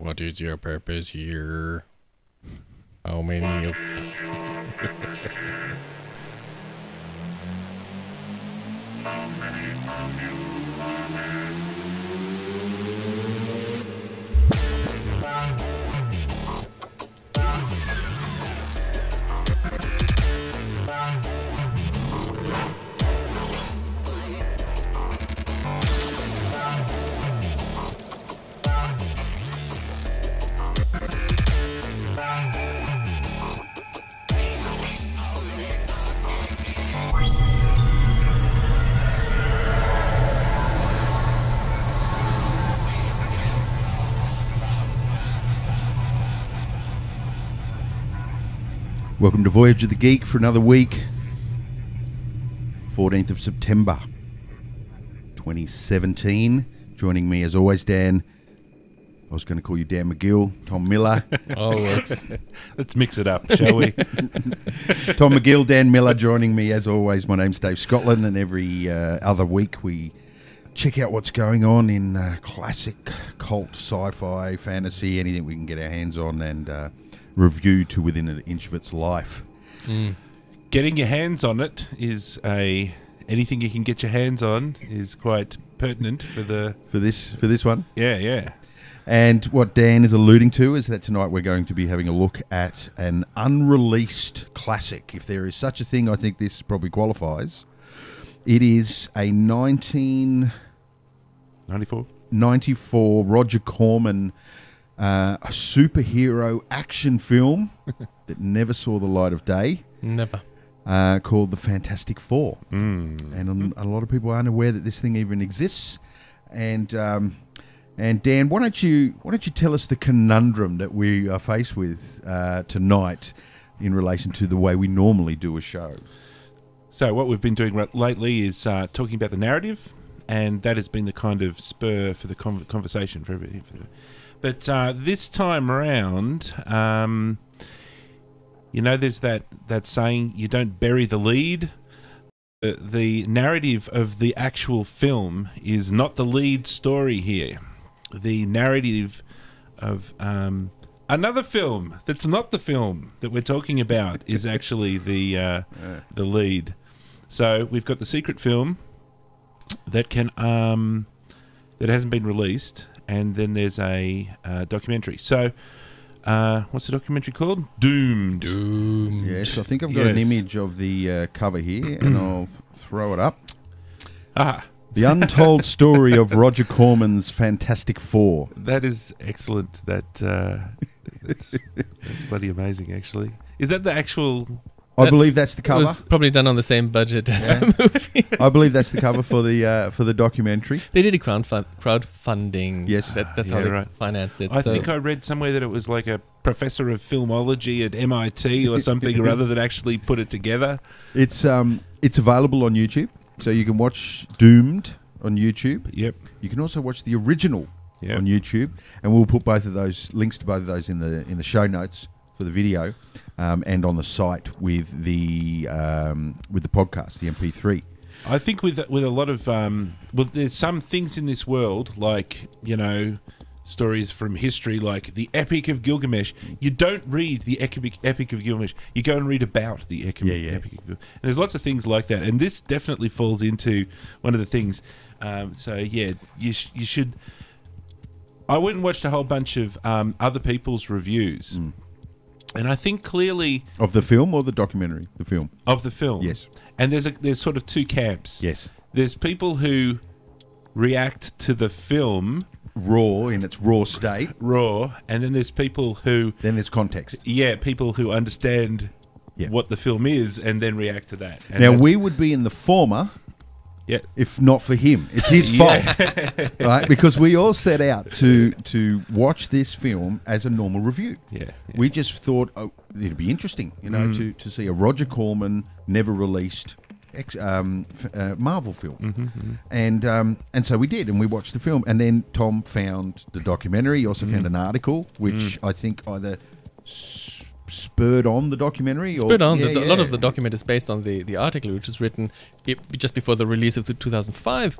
What is your purpose here? How many of... Welcome to Voyage of the Geek for another week. 14th of September 2017. Joining me as always, Dan. I was going to call you Dan McGill. Tom Miller. Oh, works. Let's mix it up, shall we? Tom McGill, Dan Miller joining me as always. My name's Dave Scotland, and every other week we check out what's going on in classic cult, sci-fi, fantasy, anything we can get our hands on, and review to within an inch of its life. Getting your hands on it is anything you can get your hands on is quite pertinent for this one. Yeah. And what Dan is alluding to is that tonight we're going to be having a look at an unreleased classic. If there is such a thing, I think this probably qualifies. It is a 1994 Roger Corman a superhero action film that never saw the light of day. Never. Called The Fantastic Four. And a lot of people aren't aware that this thing even exists. And Dan, why don't you tell us the conundrum that we are faced with tonight in relation to the way we normally do a show? So what we've been doing lately is talking about the narrative, and that has been the kind of spur for the conversation for everything. But this time around, there's that saying, you don't bury the lead. The narrative of the actual film is not the lead story here. The narrative of another film that's not the film that we're talking about is actually the lead. So we've got the secret film that that hasn't been released. And then there's a documentary. So, what's the documentary called? Doomed. Yes, I think I've got an image of the cover here, and I'll throw it up. The Untold Story of Roger Corman's Fantastic Four. That is excellent. That's bloody amazing, actually. Is that the actual... I believe that's the cover. It was probably done on the same budget as the movie. I believe that's the cover for the documentary. They did a crowdfunding. Yes. That's how they financed it. I think I read somewhere that it was like a professor of filmology at MIT or something or other that actually put it together. It's available on YouTube, so you can watch Doomed on YouTube. Yep. You can also watch the original on YouTube, and we'll put both of those links to both of those in the show notes for the video. And on the site with the podcast, the MP3. I think with a lot of there's some things in this world, like stories from history, like the Epic of Gilgamesh. You don't read the Epic of Gilgamesh. You go and read about the Epic of Gilgamesh. And there's lots of things like that, and this definitely falls into one of the things. You should. I went and watched a whole bunch of other people's reviews. And I think clearly... Of the film or the documentary? The film. Of the film. Yes. And there's sort of two camps. Yes. There's people who react to the film... Raw, in its raw state. Raw. And then there's people who... Then there's context. Yeah, people who understand what the film is and then react to that. And now, we would be in the former... Yeah. If not for him. It's his fault. Right? Because we all set out to watch this film as a normal review. Yeah. We just thought it'd be interesting, to see a Roger Corman never released Marvel film. And so we did, and we watched the film, and then Tom found the documentary. He also found an article which I think either spurred on the documentary? A lot of the document is based on the article, which was written just before the release of the 2005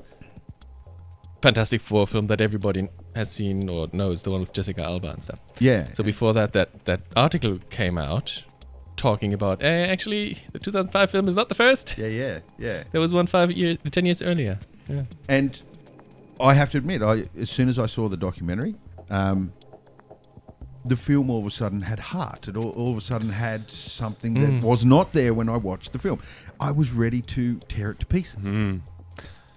Fantastic Four film that everybody has seen or knows, the one with Jessica Alba and stuff. Yeah. So before that article came out talking about, actually, the 2005 film is not the first. Yeah. There was one 10 years earlier. Yeah. And I have to admit, as soon as I saw the documentary, the film all of a sudden had heart. It all of a sudden had something that was not there when I watched the film. I was ready to tear it to pieces.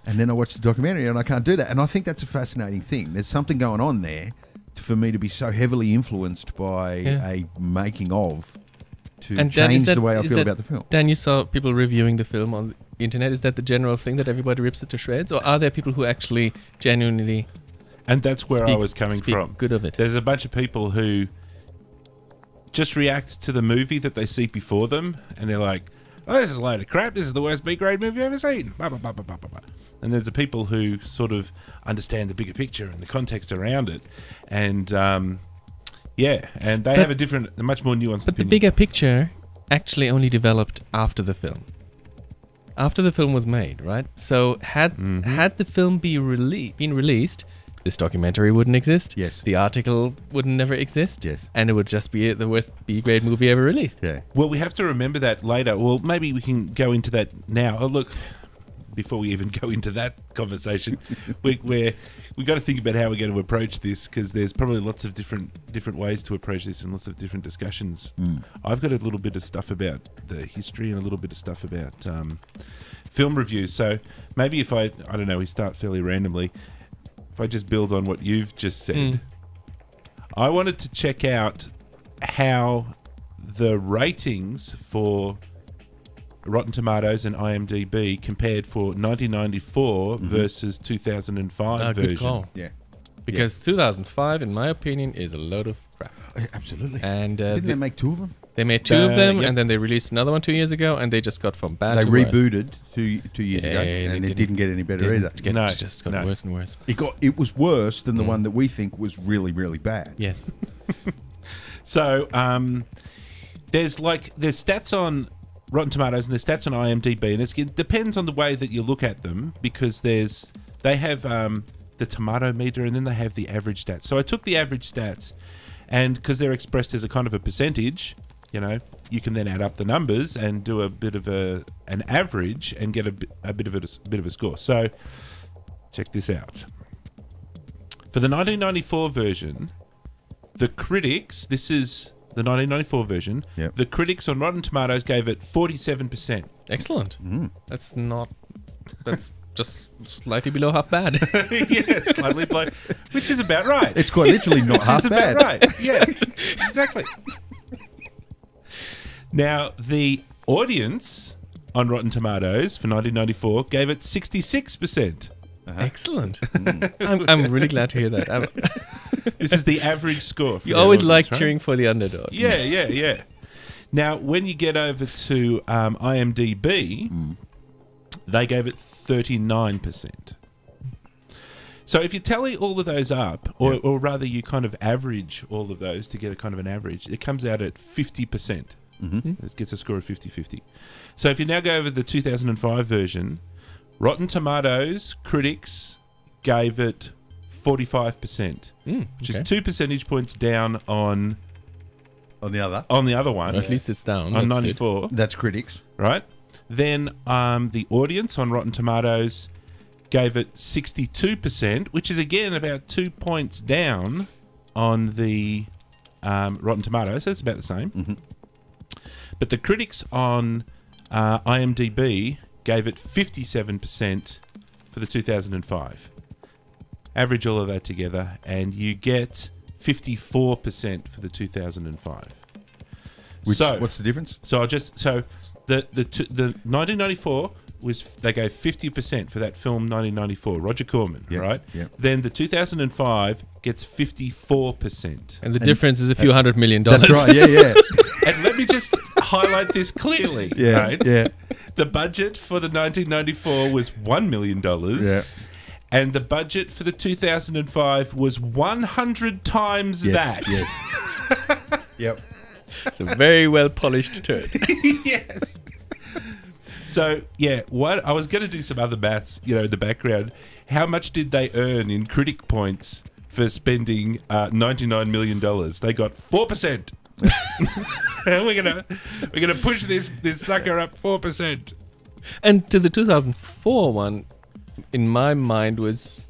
And then I watched the documentary and I can't do that. And I think that's a fascinating thing. There's something going on there for me to be so heavily influenced by a making of to change the way I feel about the film. Dan, you saw people reviewing the film on the internet. Is that the general thing that everybody rips it to shreds? Or are there people who actually genuinely... And that's where I was coming from. Good of it. There's a bunch of people who just react to the movie that they see before them, and they're like, "Oh, this is a load of crap. This is the worst B-grade movie I've ever seen." Blah, blah, blah, blah, blah, blah. And there's the people who sort of understand the bigger picture and the context around it, and and they have a much more nuanced But opinion. the bigger picture actually only developed after the film. After the film was made, right? So had the film been released, this documentary wouldn't exist. Yes. The article would never exist. Yes. And it would just be the worst B-grade movie ever released. Yeah. Well, we have to remember that later. Well, maybe we can go into that now. Oh, look, before we even go into that conversation, we got to think about how we're going to approach this, because there's probably lots of different ways to approach this and lots of different discussions. I've got a little bit of stuff about the history and a little bit of stuff about film reviews. So maybe if I don't know, we start fairly randomly. If I just build on what you've just said, I wanted to check out how the ratings for Rotten Tomatoes and IMDb compared for 1994 versus 2005 version. Good call. Yeah. Because 2005, in my opinion, is a load of crap. Absolutely. And Didn't they make two of them? they made two of them, yep. and then they released another one 2 years ago, and they just got from bad They to worse. rebooted two years ago, Yeah, and they it didn't get any better either. No, It just got no. worse and worse. It was worse than the one that we think was really, really bad. Yes. So there's stats on Rotten Tomatoes and there's stats on IMDb, and it depends on the way that you look at them, because they have the tomato meter and then they have the average stats. So I took the average stats, and because they're expressed as a kind of a percentage, you can then add up the numbers and do a bit of an average and get a bit of a score. So check this out. For the 1994 version, the critics, this is the 1994 version, Yep. the critics on Rotten Tomatoes gave it 47%. Excellent. That's just slightly below half bad. Yeah, slightly below, which is about right. It's quite literally not Which half is about bad. right. Yeah, exactly. Now, the audience on Rotten Tomatoes for 1994 gave it 66%. Excellent. I'm really glad to hear that. This is the average score. For You the always audience, like right? cheering for the underdog. Yeah. Now, when you get over to IMDb, they gave it 39%. So if you tally all of those up, or rather you kind of average all of those to get a kind of an average, it comes out at 50%. It gets a score of 50-50. So if you now go over the 2005 version, Rotten Tomatoes critics gave it 45%, which is 2 percentage points down on On the other. one. At least it's down. On That's 94, That's critics. right? Then the audience on Rotten Tomatoes gave it 62%, which is again about 2 points down on the Rotten Tomatoes. So it's about the same. But the critics on IMDb gave it 57% for the 2005. Average all of that together, and you get 54% for the 2005. What's the difference? So the 1994 was, they gave 50% for that film 1994, Roger Corman, Yep, right? yep. Then the 2005 gets 54%. And the difference is a few $100 million. That's right. Yeah. And let me just highlight this clearly, Yeah. right? Yeah. The budget for the 1994 was $1 million. Yeah. And the budget for the 2005 was 100 times that. Yes. Yep. It's a very well polished turd. Yes. So yeah, what I was going to do some other maths, in the background. How much did they earn in critic points for spending $99 million? They got 4%. we're gonna push this sucker up 4%. And to the 2004 one, in my mind, was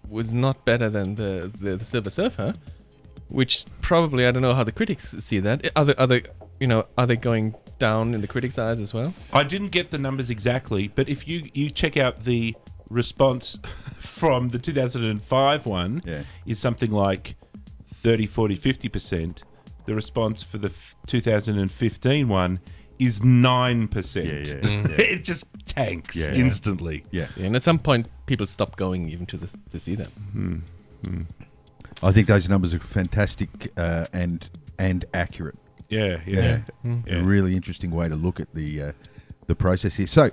not better than the Silver Surfer, which probably, I don't know how the critics see that. Are they going down in the critics' eyes as well? I didn't get the numbers exactly, but if you check out the response from the 2005 one, is something like 30, 40, 50%. The response for the 2015 one is 9%. It just tanks instantly. Yeah. And at some point, people stop going even to see them. I think those numbers are fantastic and accurate. Yeah. A really interesting way to look at the process here. So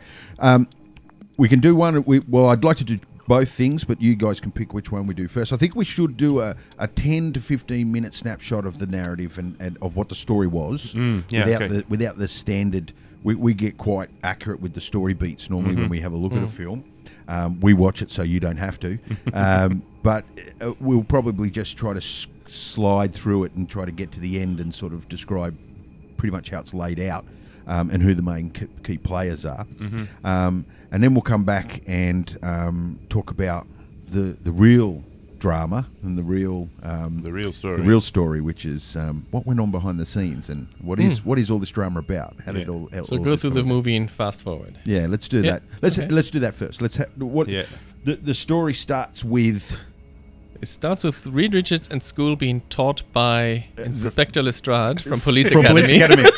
we can do one. I'd like to do both things, but you guys can pick which one we do first. I think we should do a 10 to 15 minute snapshot of the narrative and of what the story was without the standard. We get quite accurate with the story beats normally when we have a look at a film. We watch it so you don't have to, but we'll probably just try to slide through it and try to get to the end and sort of describe pretty much how it's laid out. And who the main key players are, and then we'll come back and talk about the real drama and the real story, which is what went on behind the scenes and what is all this drama about? How did all so go through the movie and fast forward. Yeah, let's do that. Let's do that first. The story starts with. It starts with Reed Richards and school being taught by Inspector Lestrade from Police Academy.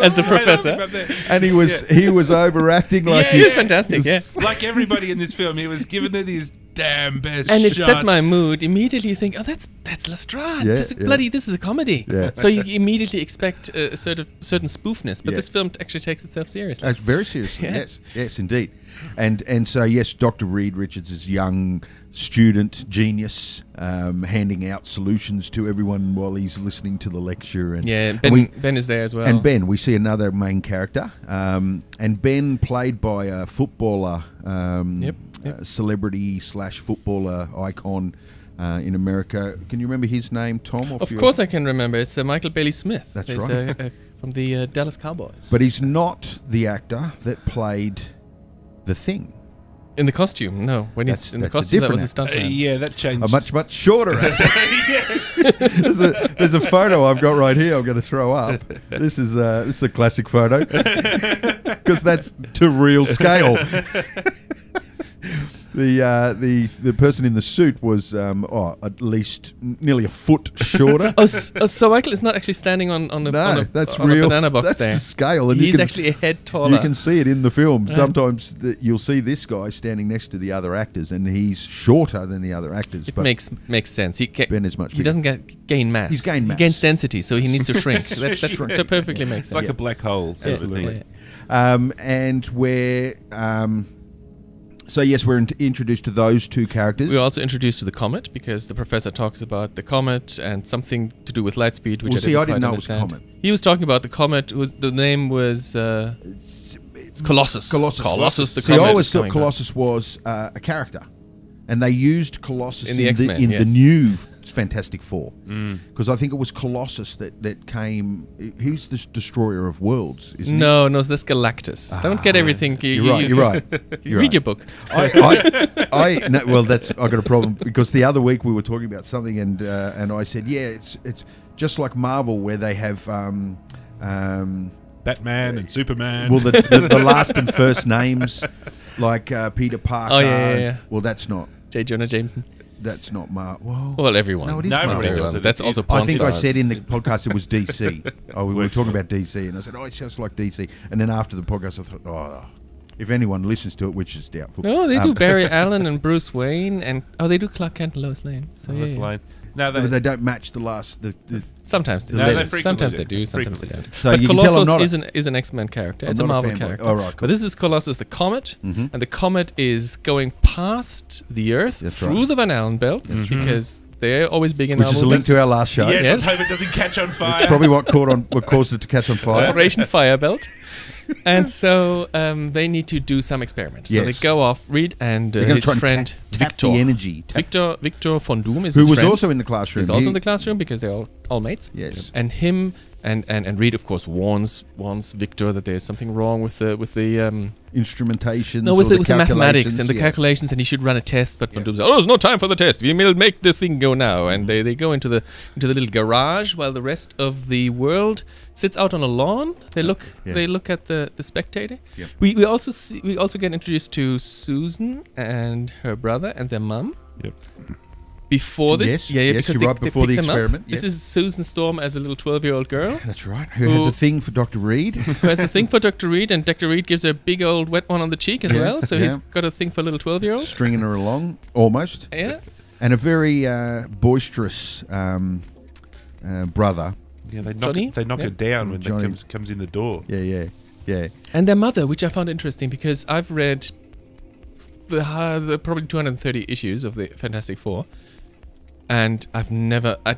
As the professor, and he was overacting like he was fantastic. Like everybody in this film, he was giving it his damn best. And it shot. set my mood. Immediately, you think, oh, that's Lestrade. This is a comedy. Yeah. So you immediately expect a sort of certain spoofness, but this film actually takes itself seriously. Very seriously. Yes, indeed. And so yes, Dr. Reed Richards is young student genius, handing out solutions to everyone while he's listening to the lecture. And Ben is there as well. And Ben, we see another main character, and Ben played by a footballer, celebrity / footballer icon in America. Can you remember his name, Tom? Of course I can remember. It's Michael Bailey Smith. That's right. From the Dallas Cowboys. But he's not the actor that played the Thing. In the costume, no. When he's in the costume, that was a stuntman. That changed. A much shorter actor. Yes. There's a photo I've got right here. I'm going to throw up. This is a classic photo because that's to real scale. The person in the suit was at least nearly a foot shorter. So Michael is not actually standing on a banana box that's there. To scale. And he's actually a head taller. You can see it in the film. Right. Sometimes you'll see this guy standing next to the other actors, and he's shorter than the other actors. It makes sense. Ben is much bigger. He doesn't gain mass. He's gained mass. He gains density, so he needs to shrink. That perfectly makes sense. It's like a black hole. Absolutely. And we're... So yes, we're introduced to those two characters. We're also introduced to the comet because the professor talks about the comet and something to do with light speed, which I didn't know understand. It was comet. He was talking about the comet. The name was Colossus. Colossus. The comet. I always thought Colossus was a character, and they used Colossus in the X-Men, the new Fantastic Four, because I think it was Colossus that came. He's the destroyer of worlds, isn't he? No, that's Galactus. Don't get everything. You're right. Read your book. I got a problem because the other week we were talking about something and I said, it's just like Marvel where they have Batman and Superman. Well, the last and first names like Peter Parker. Oh yeah. Well, that's not J. Jonah Jameson. That's not Marvel. Well, everyone. No, it is Marvel. That's also porn I think stars. I said in the podcast it was DC. We were talking about DC, and I said, it sounds like DC. And then after the podcast, I thought, if anyone listens to it, which is doubtful. No, they do Barry Allen and Bruce Wayne, and they do Clark Kent and Lois Lane. So Lois Lane. No, they don't match the last. Sometimes they do. Sometimes they do. Sometimes they don't. So but you Colossus can tell is an X-Men character. It's a Marvel character. Oh, right, cool. But this is Colossus the Comet, and the comet is going past the Earth through the Van Allen belts because they're always big in our movies. Which is a link to our last show. Yes, let's hope it doesn't catch on fire. It's probably what caused it to catch on fire. Operation Firebelt. And so they need to do some experiment. So Yes. they go off, Reed and They're gonna his try and friend tap Victor. the energy. Victor von Doom is Who his was friend. also in the classroom. He's also He- in the classroom because they're all mates. Yes. And him and Reed, of course, warns Victor that there's something wrong with the Instrumentation. with the mathematics calculations, and the yeah. calculations, and he should run a test. But Von Doom says, "Oh, there's no time for the test. We will make the thing go now." And they go into the little garage while the rest of the world sits out on a lawn. They look at the spectator. Yeah. We also get introduced to Susan and her brother and their mum. Yep. Before this, Yes, because you're right, they before the picked them up. experiment, This yeah. is Susan Storm as a little 12-year-old girl That's right. Who has a thing for Dr. Reed. who has a thing for Dr. Reed, and Dr. Reed gives her a big old wet one on the cheek as Yeah, well. So yeah. he's got a thing for little 12-year-olds. Stringing her along, almost. Yeah. And a very boisterous brother. Yeah, they knock, Johnny? they knock her down when Johnny. she comes in the door. Yeah. And their mother, which I found interesting because I've read the probably 230 issues of the Fantastic Four, and I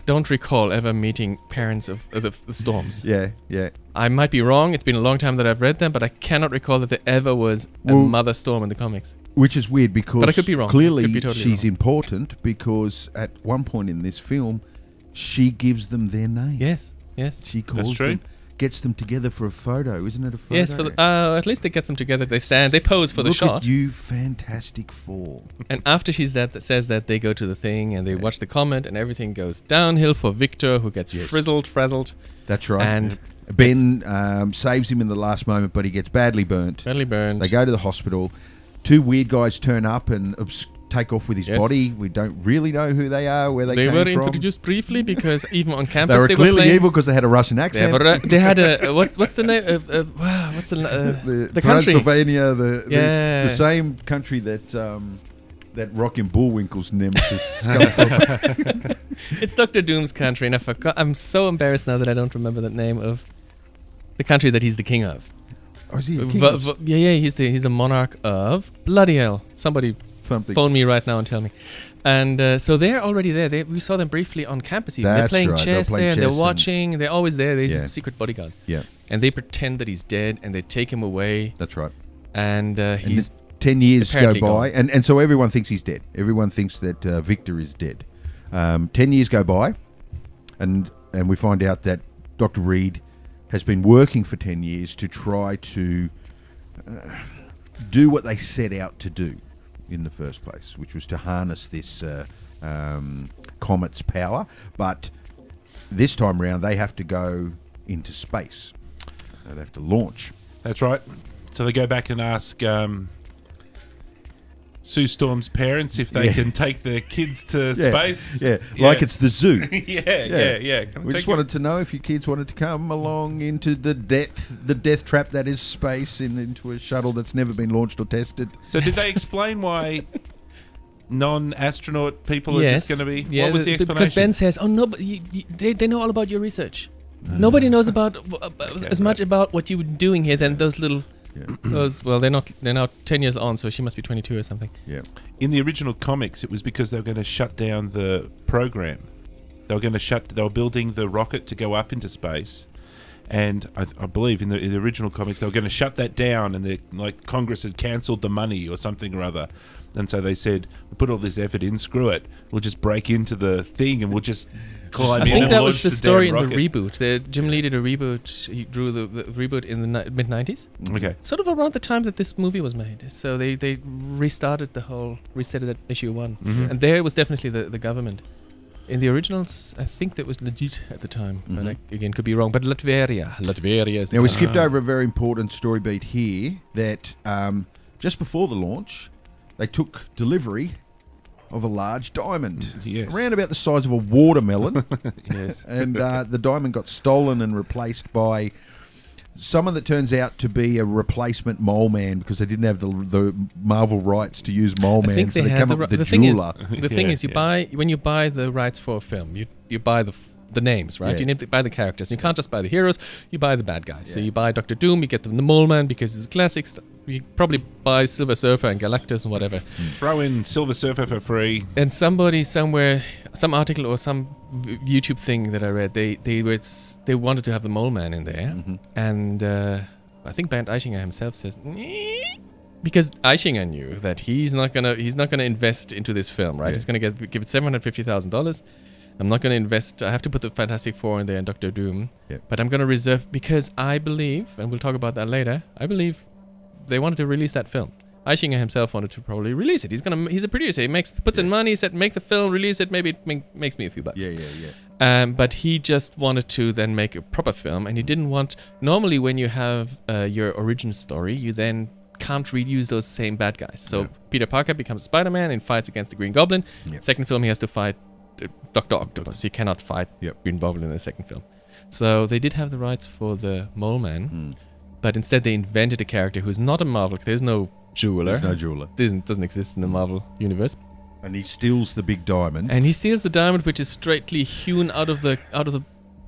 don't recall ever meeting parents of the Storms. Yeah. I might be wrong. It's been a long time that I've read them, but I cannot recall that there ever was a Well, Mother Storm in the comics. Which is weird because But I could be wrong. clearly Could be totally she's wrong. important because at one point in this film, she gives them their name. Yes. She calls true. them, gets them together for a photo. Isn't it a photo? Yes, at least they get them together. They stand, they pose for the Look shot. at you, Fantastic Four. And after she says that, they go to the thing and they watch the comment, and everything goes downhill for Victor, who gets frazzled, That's right. and Ben saves him in the last moment, but he gets badly burnt. badly burned. They go to the hospital. Two weird guys turn up and take off with his Yes. body. We don't really know who they are, where they They came were from. introduced briefly because even on They campus were they clearly playing. evil because they had a Russian accent. They had a what's the name? What's the country? Transylvania, the Yeah. same country that Rockin' Bullwinkle's nemesis comes from. It's Dr. Doom's country, and I forgot. I'm so embarrassed now that I don't remember the name of the country that he's the king of. Oh, is he a king? He's a monarch of bloody hell. Somebody Something. phone me right now and tell me. And so they're already there. We saw them briefly on campus. Even. They're That's playing right, they're chess playing there. And chess they're watching. They're always there. They're Yeah. secret bodyguards. Yeah, And they pretend that he's dead, and they take him away. that's right. And he's 10 years go apparently by, and so everyone thinks he's dead. Everyone thinks that Victor is dead. 10 years go by, and we find out that Dr. Reed has been working for 10 years to try to do what they set out to do in the first place, which was to harness this comet's power. But this time round, they have to go into space. They have to launch. That's right. So they go back and ask Sue Storm's parents if they Yeah. can take their kids to Yeah, space. Yeah, like it's the zoo. yeah. Can I We take just wanted to know if your kids wanted to come along into the death trap that is space, into a shuttle that's never been launched or tested. So did they explain why non-astronaut people are just going to be? Yeah, what was the explanation? because Ben says, "Oh no, but they know all about your research. Nobody knows about as much about what you were doing here than those little." Yeah. Mm. They're now 10 years on, so she must be 22 or something. Yeah. In the original comics, it was because they were going to shut down the program. They were building the rocket to go up into space, and I believe in the original comics they were going to shut that down, and Congress had cancelled the money or something or other, and so they said, "We'll put all this effort in. Screw it. We'll just break into the thing and we'll just climb I in think and that launch was the damn story in the rocket." reboot. Jim Lee did a reboot. He drew the reboot in the mid-90s. Okay. Sort of around the time that this movie was made. So they restarted reset it at issue 1. Mhm. And there was definitely the government. In the originals, I think that was legit at the time. But I, again, could be wrong. But Latveria is the Now we country. skipped over a very important story beat here that just before the launch, they took delivery of a large diamond, Yes. around about the size of a watermelon, Yes. and the diamond got stolen and replaced by someone that turns out to be a replacement Mole Man because they didn't have the Marvel rights to use Mole I Man, think so they they had come the up with ri- the thing is, jeweler. the thing Yeah, is, yeah. when you buy the rights for a film, you buy the names, right? Yeah. You need to buy the characters. You can't just buy the heroes. You buy the bad guys. So Yeah. you buy Doctor Doom. You get the Mole Man because it's classics. You probably buy Silver Surfer and Galactus and whatever. Throw in Silver Surfer for free. And somebody somewhere, some article or some YouTube thing that I read, they wanted to have the Mole Man in there, and I think Bernd Eichinger himself says, "Nee," because Eichinger knew that he's not gonna invest into this film, right? Yeah. He's gonna give it $750,000. I'm not gonna invest. I have to put the Fantastic Four in there and Doctor Doom, Yeah. but I'm gonna reserve because I believe, and we'll talk about that later. I believe they wanted to release that film. Eichinger himself wanted to probably release it. He's a producer. He puts in money. He said, make the film, release it. Maybe it makes me a few bucks. Yeah. But he just wanted to then make a proper film, and he didn't want. Normally, when you have your origin story, you then can't reuse those same bad guys. So Peter Parker becomes Spider-Man and fights against the Green Goblin. Yep. Second film, he has to fight Dr. Octopus. He cannot fight Green Goblin in the second film. So they did have the rights for the Mole Man, but instead they invented a character who's not a Marvel. There's no jeweler. There's no jeweler. Doesn't exist in the Marvel universe. And he steals the big diamond. And he steals the diamond, which is straightly hewn out of the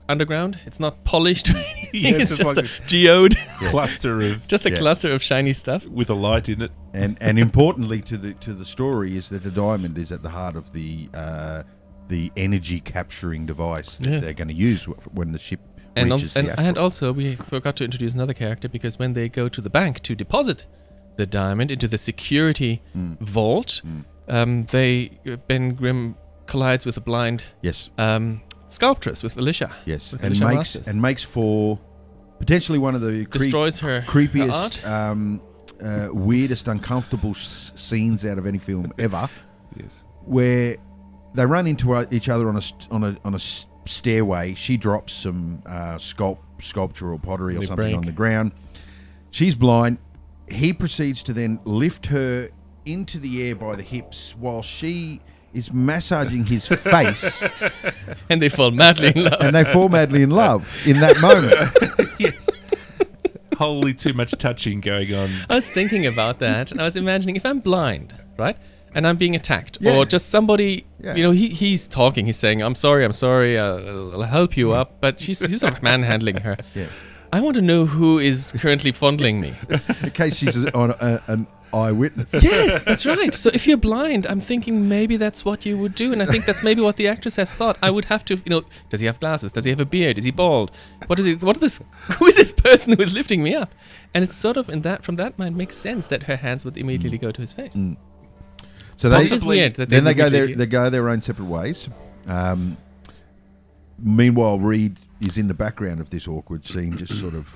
underground. It's not polished. It's just like a geode cluster of just a cluster of shiny stuff with a light in it. And importantly to the story is that the diamond is at the heart of the energy capturing device that they're going to use when the ship reaches the asteroid. And also we forgot to introduce another character, because when they go to the bank to deposit the diamond into the security vault, Ben Grimm collides with a blind sculptress, with Alicia. Yes, with and Alicia makes for potentially one of the destroys her creepiest, art. weirdest, uncomfortable scenes out of any film ever. Yes, where they run into each other on a stairway. She drops some sculpture or pottery or something on the ground. She's blind. He proceeds to then lift her into the air by the hips while she is massaging his face. And they fall madly in love. And they fall madly in love in that moment. Yes. Wholly too much touching going on. I was thinking about that, and I was imagining if I'm blind, right? And I'm being attacked, or just somebody, he's talking, he's saying, I'm sorry, I'll help you up, but he's sort of manhandling her. Yeah. I want to know who is currently fondling me. In case she's an eyewitness. Yes, that's right. So if you're blind, I'm thinking maybe that's what you would do, and I think that's maybe what the actress has thought. I would have to, does he have glasses? Does he have a beard? Is he bald? Who is this person who is lifting me up? And it's sort of from that mind makes sense that her hands would immediately go to his face. So Which is weird that they go their own separate ways. Meanwhile, Reed is in the background of this awkward scene, just sort of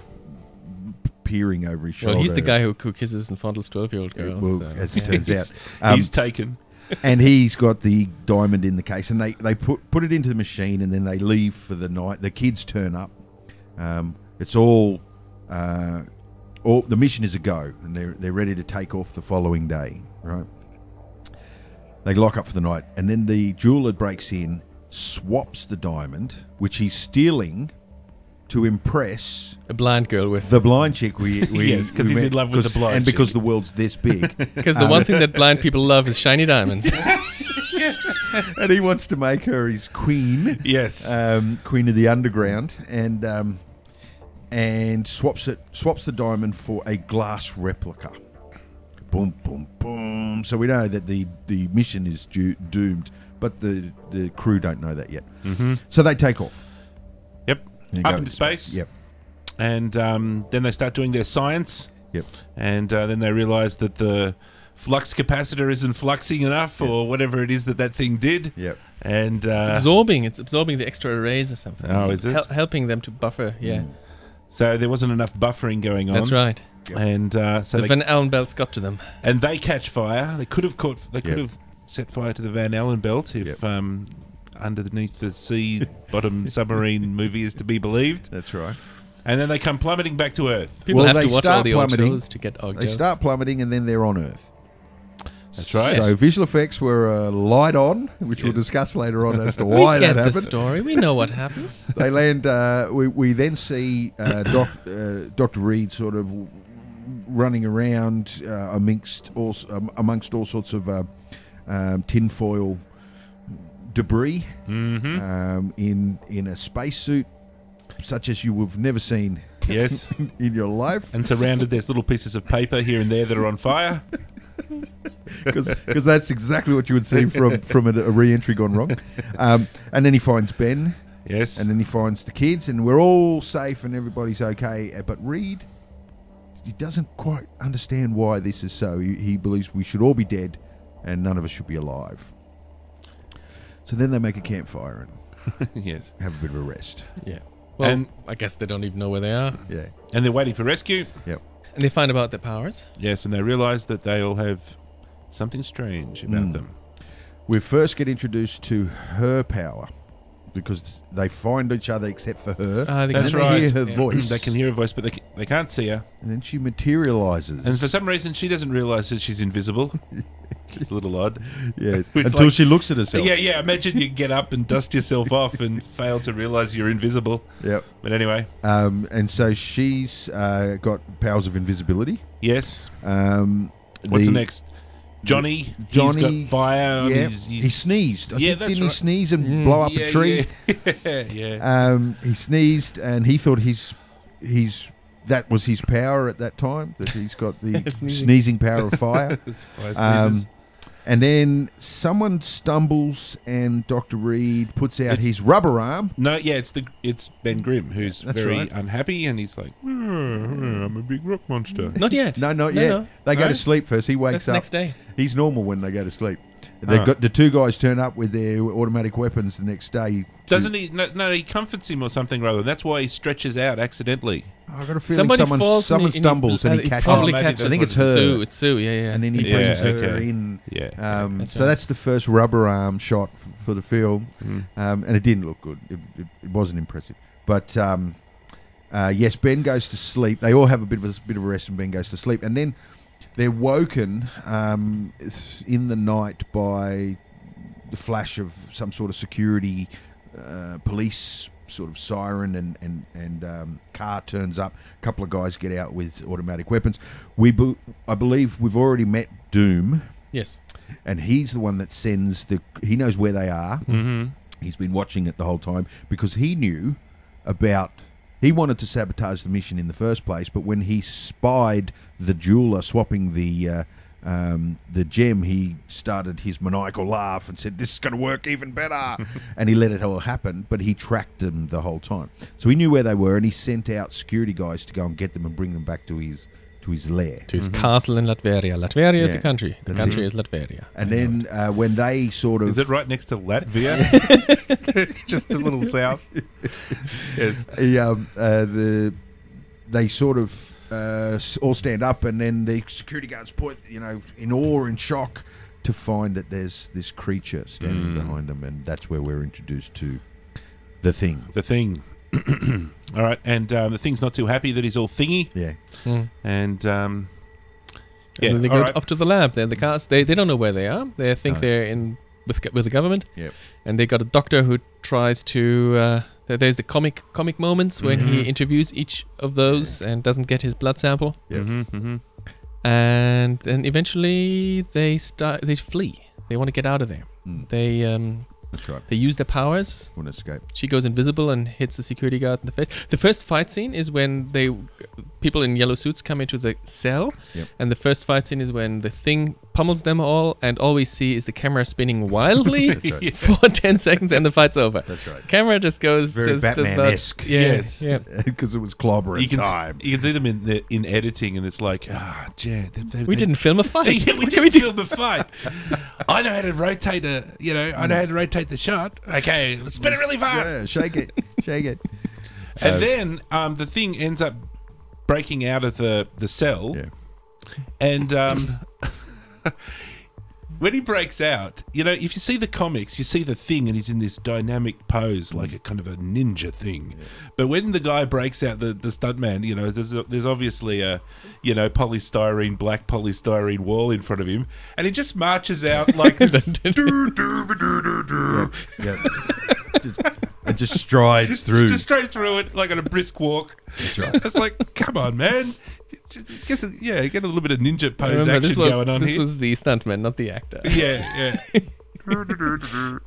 peering over his shoulder. Well, he's the guy who kisses and fondles 12-year-old girls. Well, so. as it turns out. He's taken. And he's got the diamond in the case, and they put it into the machine, and then they leave for the night. The kids turn up. It's all the mission is a go, and they're ready to take off the following day, right? They lock up for the night, and then the jeweler breaks in, swaps the diamond, which he's stealing to impress a blind girl with the blind chick. Yes, because he's in love with the blind and chick. because the world's this big. Because the one thing that blind people love is shiny diamonds. And he wants to make her his queen. Yes, queen of the underground, and swaps the diamond for a glass replica. Boom, boom, boom. So we know that the mission is doomed, but the crew don't know that yet. Mm-hmm. So they take off. Yep. Up into space. Yep. And then they start doing their science. Yep. And then they realise that the flux capacitor isn't fluxing enough, or whatever it is that thing did. Yep. And it's absorbing the extra arrays or something. Oh, is it? Helping them to buffer, yeah. So there wasn't enough buffering going on. That's right. Yep. And so the Van Allen belts got to them. And they catch fire. They could have set fire to the Van Allen belt if Underneath the Sea bottom submarine movie is to be believed. That's right. And then they come plummeting back to Earth. People have to watch all the old shows to get old They start plummeting, and then they're on Earth. That's right. So visual effects were light on, which we'll discuss later on as to why that happened. We get the story. We know what happens. They land. We then see Dr. Reed sort of running around amongst all sorts of tinfoil debris in a spacesuit such as you have never seen. Yes. in your life. And surrounded, there's little pieces of paper here and there that are on fire. Because that's exactly what you would see from a re-entry gone wrong. And then he finds Ben. Yes. And then he finds the kids, and we're all safe and everybody's okay. But Reed he doesn't quite understand why this is so. He believes we should all be dead and none of us should be alive. So then they make a campfire and Yes. have a bit of a rest. Yeah. Well, And- I guess they don't even know where they are. Yeah. And they're waiting for rescue. Yep. And they find about their powers. Yes, and they realise that they all have something strange about them. We first get introduced to her power because they find each other except for her. They That's can right. Hear her Yeah. voice. They can hear her voice, but they can't see her. And then she materializes. And for some reason, she doesn't realise that she's invisible. Just a little odd. Yes. It's Until like- she looks at herself. Yeah. Imagine you get up and dust yourself off and fail to realise you're invisible. Yep. But anyway, And so she's got powers of invisibility. yes. The- What's the next? Johnny. He's Johnny, got fire. On Yeah. his, He sneezed. Yeah, that's Didn't right. he sneeze and blow up yeah, a tree? Yeah. He sneezed, and he thought that was his power at that time. That he's got the Sneezing. sneezing power of fire. Fire sneezes. And then someone stumbles, and Dr. Reed puts out his rubber arm. No, yeah, it's Ben Grimm who's That's very right. unhappy, and he's like, I'm a big rock monster. Not yet. No, not yet. No. They go No? to sleep first. He wakes That's the up. next day. He's normal when they go to sleep. They've got the two guys turn up with their automatic weapons the next day. Doesn't he? No, he comforts him or something rather. That's why he stretches out accidentally. I got a feeling Somebody someone falls. stumbles and he catches. Probably maybe catches. that's I think it's her. Sue. It's Sue. Yeah. And then he Yeah, puts her okay. in. Yeah. That's So right. that's the first rubber arm shot for the film, and it didn't look good. It wasn't impressive. But yes, Ben goes to sleep. They all have a bit of a rest, and Ben goes to sleep, and then they're woken in the night by the flash of some sort of security police sort of siren, and car turns up. A couple of guys get out with automatic weapons. I believe we've already met Doom. Yes. And he's the one that sends he knows where they are. Mm-hmm. He's been watching it the whole time because he knew about, he wanted to sabotage the mission in the first place, but when he spied the jeweler swapping the gem, he started his maniacal laugh and said, "This is going to work even better." And he let it all happen, but he tracked them the whole time. So he knew where they were, and he sent out security guys to go and get them and bring them back to his lair. To his castle in Latveria. Latveria is Yeah, the country. The that's country it. is Latveria. And then when they sort of... Is it right next to Latvia? It's just a little south. Yes. They sort of all stand up, and then the security guards point, in awe and shock to find that there's this creature standing behind them, and that's where we're introduced to the Thing. The Thing. All right, and the Thing's not too happy that he's all thingy, Yeah. and And then they all go right. up to the lab. They're in the cast. They don't know where they are. They think they're in with the government. Yep. And they got a doctor who tries to. There's the comic moments when he interviews each of those and doesn't get his blood sample. Yep. And then eventually they flee. They want to get out of there. That's right. They use their powers. Want to escape. She goes invisible and hits the security guard in the face. The first fight scene is when people in yellow suits come into the cell. Yep. And the first fight scene is when the Thing pummels them all, and all we see is the camera spinning wildly right. for 10 seconds, and the fight's over. That's right. Camera just goes... Very does about- Batman-esque. Yes. Yeah. Because it was clobbering you can time. you can see them in editing, and it's like, We didn't film a fight. Yeah, we What can we didn't do? film a fight. I know how to rotate I know how to rotate the shot. Okay, let's spin it really fast. Yeah, shake it. Shake it. And then the Thing ends up breaking out of the cell, Yeah. and when he breaks out, if you see the comics, you see the Thing, and he's in this dynamic pose, like a kind of a ninja thing. Yeah. But when the guy breaks out, the stuntman, there's obviously a, black polystyrene wall in front of him, and he just marches out like this. Yeah. It just strides through. Just straight through it, like on a brisk walk. That's right. It's like, come on, man. Get a little bit of ninja pose Remember, action this was, going on this here. was the stuntman, not the actor. Yeah.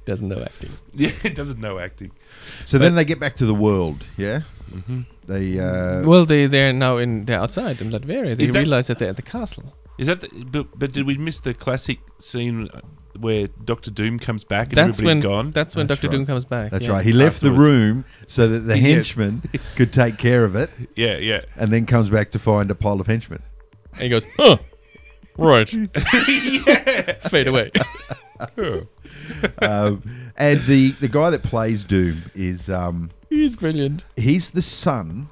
Doesn't know acting. Yeah, it doesn't know acting. So then they get back to the world, yeah? Mm-hmm. They Well, they're now they're outside in Latveria. They Is that- realize that they're at the castle. Is that? But did we miss the classic scene where Doctor Doom comes back and That's everybody's when gone? That's when That's Doctor right. Doom comes back. That's yeah. right. He left the Afterwards. room so that the henchman could take care of it, Yeah, yeah. and then comes back to find a pile of henchmen. And he goes, "Oh, right." Yeah. Fade away. And the guy that plays Doom is He's brilliant. he's the son.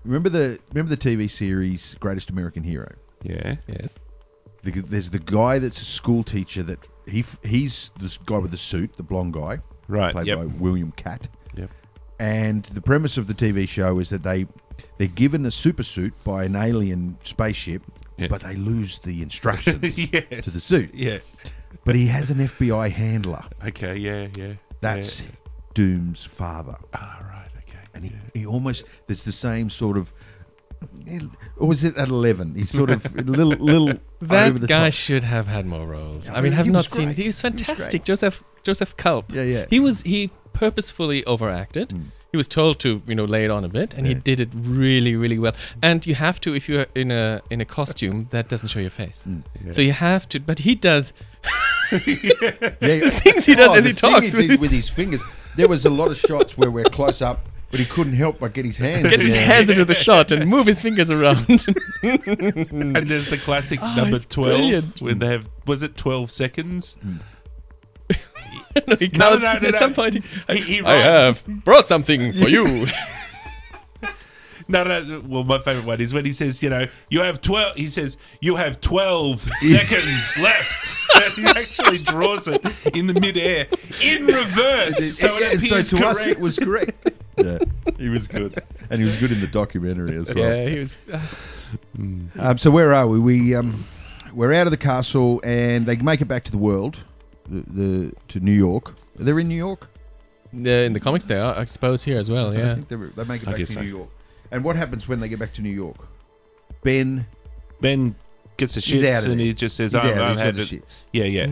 Remember the TV series Greatest American Hero? Yeah. Yes. There's the guy that's a school teacher that he's this guy with the suit, the blonde guy, Right. played Yep. by William Catt. Yep. And the premise of the TV show is that they're given a super suit by an alien spaceship, Yes. but they lose the instructions Yes. to the suit. Yeah. But he has an FBI handler. Okay. Yeah. Yeah. That's Yeah. Doom's father. Ah, right. Okay. And he almost, there's the same sort of, or was it at 11? He's sort of a little over That the guy top. should have had more roles. Yeah, I mean, he have was not seen. great. He was He was fantastic. great. Joseph Culp. Yeah. He purposefully overacted. He was told to lay it on a bit, and he Yeah. did it really, really well. And you have to, if you're in a costume that doesn't show your face, Yeah. so you have to. But he does. Yeah, things he does as the he thing talks he with did his- with his fingers. There was a lot of shots where we're close up, but he couldn't help but get his hands. Get his in there. hands into the shot and move his fingers around. And there's the classic number it's 12 brilliant. when they have, was it 12 seconds? No, he No, counts- no, no, At no. some point, He I writes. have brought something for you. No. Well, my favorite one is when he says, you have 12. He says, you have 12 seconds left. And he actually draws it in the midair in reverse, so it appears to correct. us it was correct. Yeah, he was good, and he was good in the documentary as well. Yeah, he was. So where are we? We're out of the castle, and they make it back to the world, to New York. They're in New York. In the comics, they are, I suppose, here as well. I Yeah. think they make it I back to guess so. New York. And what happens when they get back to New York? Ben Ben gets the He's out shits of and there. he just says, He's out, I've he's had got it. the shits. Yeah.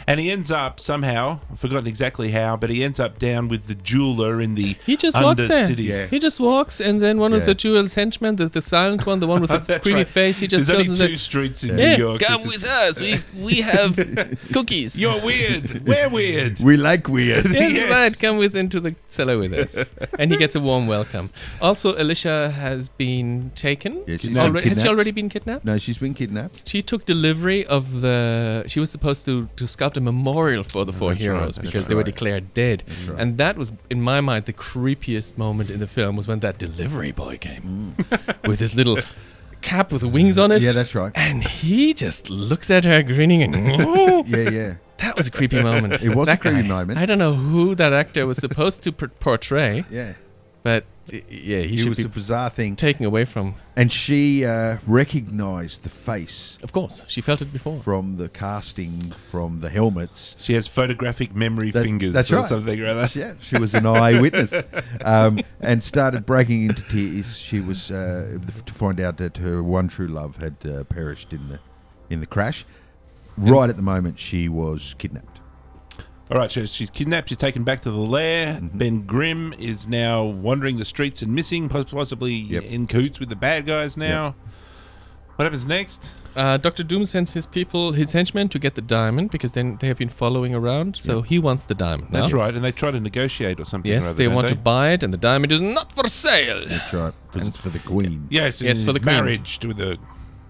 And he ends up somehow, I've forgotten exactly how, but he ends up down with the jeweler in the He just walks there. Undercity. Yeah. He just walks, and then one of Yeah. the Jewel's henchmen, the silent one, the one with the That's creamy right. face, he just There's goes only and two streets in Yeah. New yeah, York. come This is- with us. We have cookies. You're weird. We're weird. We like weird. Yes, Yes. right. Come into the cellar with us, and he gets a warm welcome. Also, Alicia has been taken. Yeah, she's been Has she kidnapped. already been kidnapped? No, she's been kidnapped. She took delivery of the. She was supposed to sculpt a memorial for the four That's right, heroes that's because they were right. declared dead, right. and that was, in my mind, the creepiest moment in the film was when that delivery boy came with his little cap with the wings on it, Yeah, that's right. and he just looks at her grinning, and Yeah. that was a creepy moment. It was That a creepy guy, moment. I don't know who that actor was supposed to portray, Yeah. but yeah, he It should was be a bizarre thing. taken away from. And she recognized the face Of course, she felt it before. from the casting, from the helmets. She has photographic memory fingers that's or right. something or other. Yeah, she was an eyewitness, and started breaking into tears. She was to find out that her one true love had perished in the crash. Right at the moment, she was kidnapped. All right, so she's kidnapped. She's taken back to the lair. Mm-hmm. Ben Grimm is now wandering the streets and missing, possibly Yep. in cahoots with the bad guys now. What happens next? Dr. Doom sends his henchmen, to get the diamond because then they have been following around. So he wants the diamond. That's now. right, and they try to negotiate or something. or Yes, other, they don't want to buy it, and the diamond is not for sale. That's right, because it's for the queen. Yes, Yeah, it's in for his the queen. marriage to the.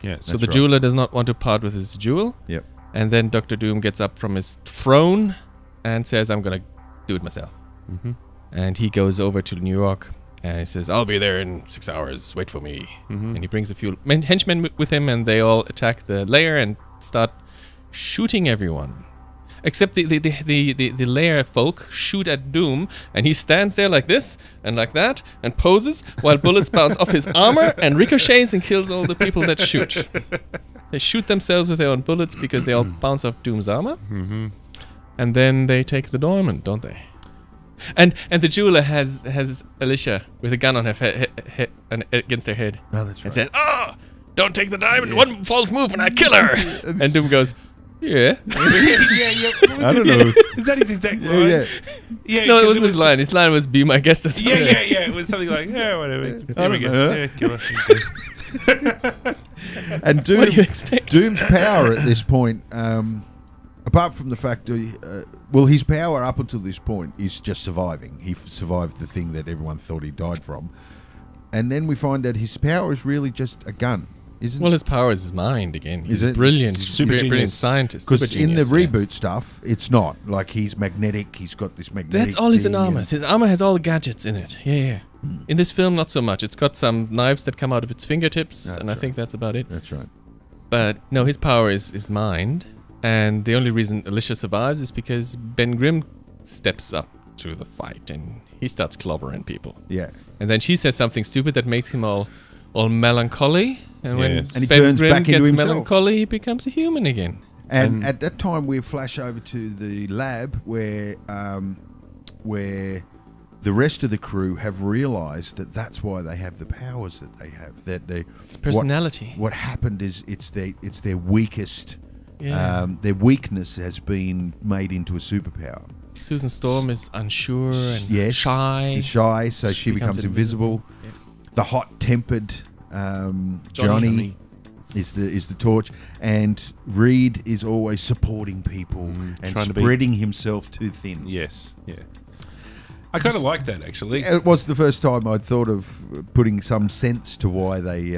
Yes. So the right. jeweler does not want to part with his jewel. Yep. And then Dr. Doom gets up from his throne and says, I'm going to do it myself. Mhm. And he goes over to New York and he says, I'll be there in 6 hours. Wait for me. Mhm. And he brings a few henchmen with him, and they all attack the lair and start shooting everyone. Except the lair folk shoot at Doom, and he stands there like this and like that and poses while bullets bounce off his armor and ricochets and kills all the people that shoot. They shoot themselves with their own bullets because they all bounce off Doom's armor. Mm-hmm. And then they take the diamond, don't they? And the jeweler has Alicia with a gun on her and against her head. No, that's And right. says, "Oh, don't take the diamond. One false move and I kill her." And Doom goes, "Yeah." yeah. I don't know. Is that his exact line? Yeah. Yeah, No, it 'cause wasn't his line. His line was, "Be my guest" or something. Yeah. It was something like, yeah, whatever. Here we don't go. know. Yeah, kill her. And What do you expect? Doom's power at this point, apart from the fact that, his power up until this point is just surviving. He survived the thing that everyone thought he died from. And then we find that his power is really just a gun, isn't it? Well, his power is his mind again. He's Is a it? brilliant, Super brilliant genius. scientist. Because in the super genius, reboot yes. stuff, it's not. Like, he's magnetic, he's got this magnetic That's all his thing armor. and- His armor has all the gadgets in it. Yeah, yeah. In this film, not so much. It's got some knives that come out of its fingertips, That's and I right. think that's about it. That's right. But no, his power is mind, and the only reason Alicia survives is because Ben Grimm steps up to the fight, and he starts clobbering people. Yeah. And then she says something stupid that makes him all melancholy, and when Yes. And he Ben turns Grimm back into gets himself. melancholy, he becomes a human again. And at that time, we flash over to the lab where the rest of the crew have realised that that's why they have the powers that they have. That they It's personality. What happened is it's their weakest. Yeah. Their weakness has been made into a superpower. Susan Storm is unsure and Yes, shy. She's shy, so she becomes invisible. Yeah. The hot-tempered Johnny is the torch, and Reed is always supporting people and trying to be- spreading himself too thin. Yes, yeah. I kind of like that, actually. It was the first time I'd thought of putting some sense to why they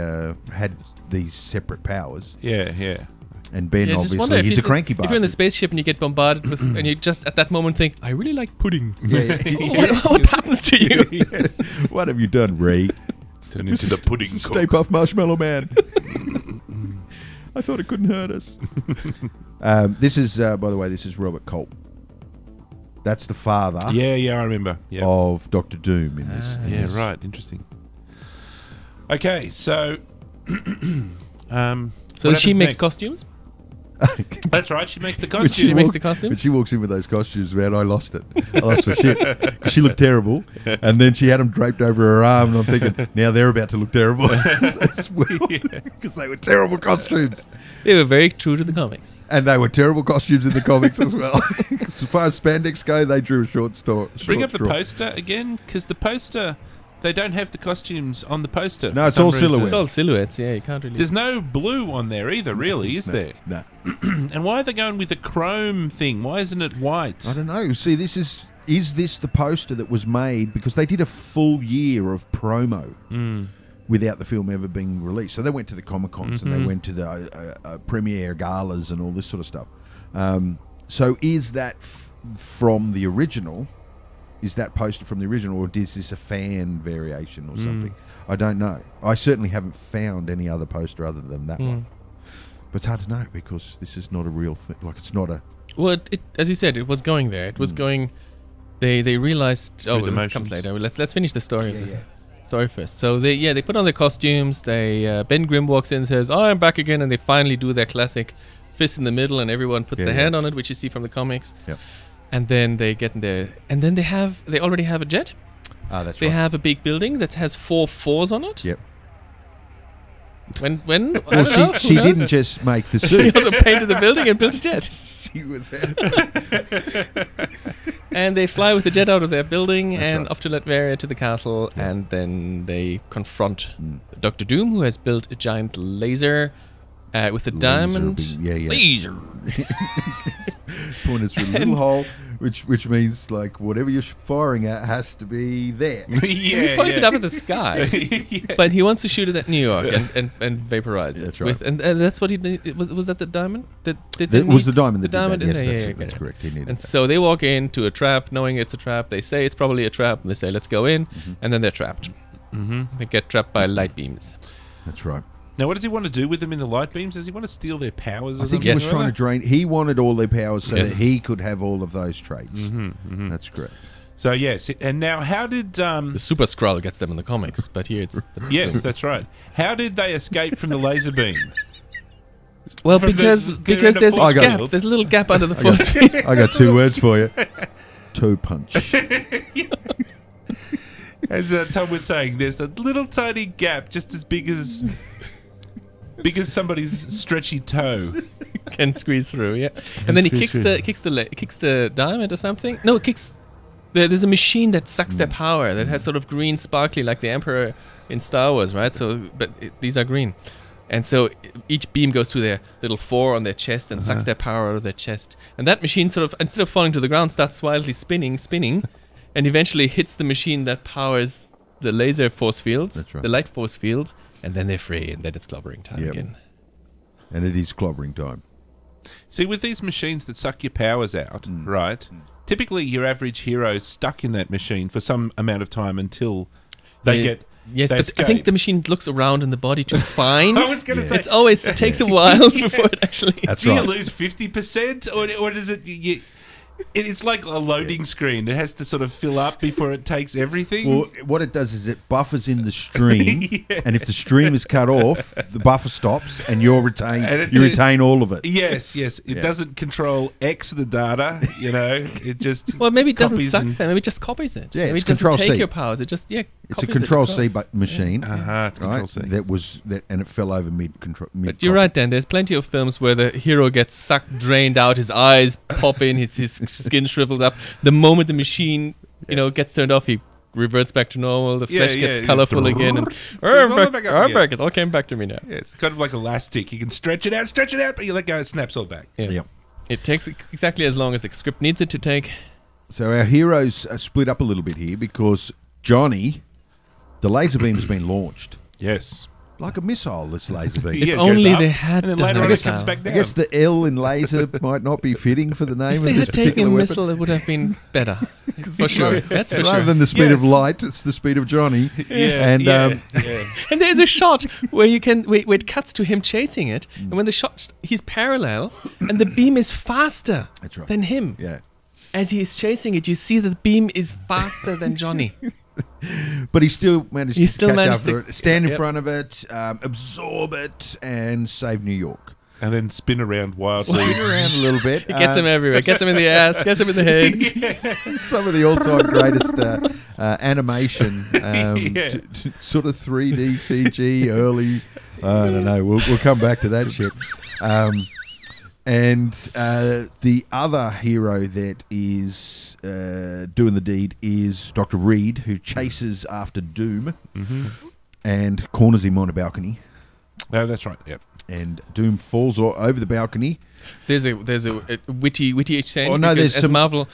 had these separate powers. Yeah, yeah. And Ben, Yeah, just wonder obviously, if he's a cranky If you're in the bastard. spaceship and you get bombarded with, and you just at that moment think, I really like pudding. Yeah, What happens to you? Yes. What have you done, Reed? Turn into the pudding Stay cook. Puft Marshmallow Man. I thought it couldn't hurt us. This is, by the way, this is Robert Culp. That's the father Yeah, I remember. Yeah, of Dr. Doom in this. yeah, right. Interesting. Okay, so. So what she happens makes next? costumes? That's right. She makes the When costume. She makes the When costumes? she walks in with those costumes, man, I lost it. I lost my shit. 'Cause she looked terrible. And then she had them draped over her arm, and I'm thinking, now they're about to look terrible as well. Because they were terrible costumes. They were very true to the comics. And they were terrible costumes in the comics as well. As far as spandex go, they drew a short story. Bring up the poster again, because the poster, they don't have the costumes on the poster. No, for it's some all reason. silhouette. It's all silhouettes, yeah, you can't really... There's no blue on there either, really, is there? No. And why are they going with the chrome thing? Why isn't it white? I don't know. See, this is this the poster that was made because they did a full year of promo without the film ever being released. So they went to the Comic Cons and they went to the premiere galas and all this sort of stuff. So is that from the original? Is that poster from the original, or is this a fan variation or something? I don't know. I certainly haven't found any other poster other than that one. But it's hard to know because this is not a real thing. Like, it's not a... Well, it, as you said, it was going there. It was going... They realized... Oh, the this motions. comes later. Let's finish the story. Story first. So they put on their costumes. Ben Grimm walks in and says, "Oh, I'm back again," and they finally do their classic fist in the middle, and everyone puts their hand on it, which you see from the comics. Yep. And then they get in there, and then they already have a jet. Ah, that's They right. have a big building that has 4 floors on it. Yep. When I Well, don't know, she who knows? didn't just make the She suit. also painted the building and built a jet. She was... And they fly with the jet out of their building That's and right. off to Latveria to the castle, and then they confront Dr. Doom, who has built a giant laser with a diamond Yeah. laser. Pointed through a little hole, which means like whatever you're firing at has to be there. He points it up at the sky, but he wants to shoot it at New York and vaporize it. That's right. And that's what he did. Was that the diamond? Did they That was need the diamond. The that did diamond that. in Yes, there. that's, that's correct. He needed And that. so they walk into a trap, knowing it's a trap. They say it's probably a trap, and they say, "Let's go in," and then they're trapped. They get trapped by light beams. That's right. Now, what does he want to do with them in the light beams? Does he want to steal their powers? Or I think something? he was trying to drain. He wanted all their powers so Yes. that he could have all of those traits. That's correct. So yes, and now how did? The Super Skrull gets them in the comics, but here it's the Yes, that's right. How did they escape from the laser beam? well From the- because they're in a there's force a gap. field. There's a little gap under the force field. I got 2 words for you. Toe punch. As Tom was saying, there's a little tiny gap, just as big as somebody's stretchy toe. Can squeeze through, yeah. And then he squeeze through. kicks the diamond or something. No, kicks. There's a machine that sucks their power that has sort of green sparkly like the Emperor in Star Wars, right? So, but these are green. And so each beam goes through their little 4 on their chest and sucks their power out of their chest. And that machine sort of, instead of falling to the ground, starts wildly spinning, and eventually hits the machine that powers the laser force fields, That's right. the light force fields, and then they're free, and then it's clobbering time again. And it is clobbering time. See, with these machines that suck your powers out, right? Typically, your average hero's stuck in that machine for some amount of time until they get. Yes, they but I think escape. the machine looks around in the body to find. I was going to say, It's always, it takes a while before it actually... That's do you right. lose 50%, or does it? It's like a loading screen. It has to sort of fill up before it takes everything. Well, what it does is it buffers in the stream, and if the stream is cut off, the buffer stops, and you retain all of it. Yes. It doesn't control X the data. It just Well, maybe it doesn't copies suck and- them. Maybe it just copies it. Yeah, maybe it's it doesn't take Control-C. your powers. It just, It's a copies it Control-C across. machine. It's Control-C. And it fell over mid. But you're right, Dan. There's plenty of films where the hero gets sucked, drained out, his eyes pop in, his skin shrivels up. The moment the machine, gets turned off, he reverts back to normal. The flesh gets colorful again. And all back up again. it all came back to me now. Yeah, it's kind of like elastic. You can stretch it out, but you let go, it snaps all back. Yeah. Yep. It takes exactly as long as the script needs it to take. So our heroes are split up a little bit here because Johnny, the laser beam has been launched. Yes. Like a missile, this laser beam. If it only goes up, they had and then done later a on it missile. comes back I down. guess the L in laser might not be fitting for the name If of they this had taken particular a weapon. missile, it would have been better. For sure. That's for Rather sure. than the speed of Yes. light, it's the speed of Johnny. Yeah, And yeah. And there's a shot where where it cuts to him chasing it, and when the shot, he's parallel, and the beam is faster That's right. than him. Yeah. As he is chasing it, you see that the beam is faster than Johnny. But he still managed He to still catch managed after to- it, stand in Yep. front of it, absorb it, and save New York. And then spin around wildly. Spin around a little bit. He gets him everywhere. Gets him in the ass, gets him in the head. Some of the all-time greatest animation, Yeah. sort of 3D CG early. I don't know. We'll come back to that shit. And the other hero that is doing the deed is Dr. Reed, who chases after Doom and corners him on a balcony. No, that's right. Yep. And Doom falls over the balcony. There's a witty exchange. Oh, no, because there's some Marvel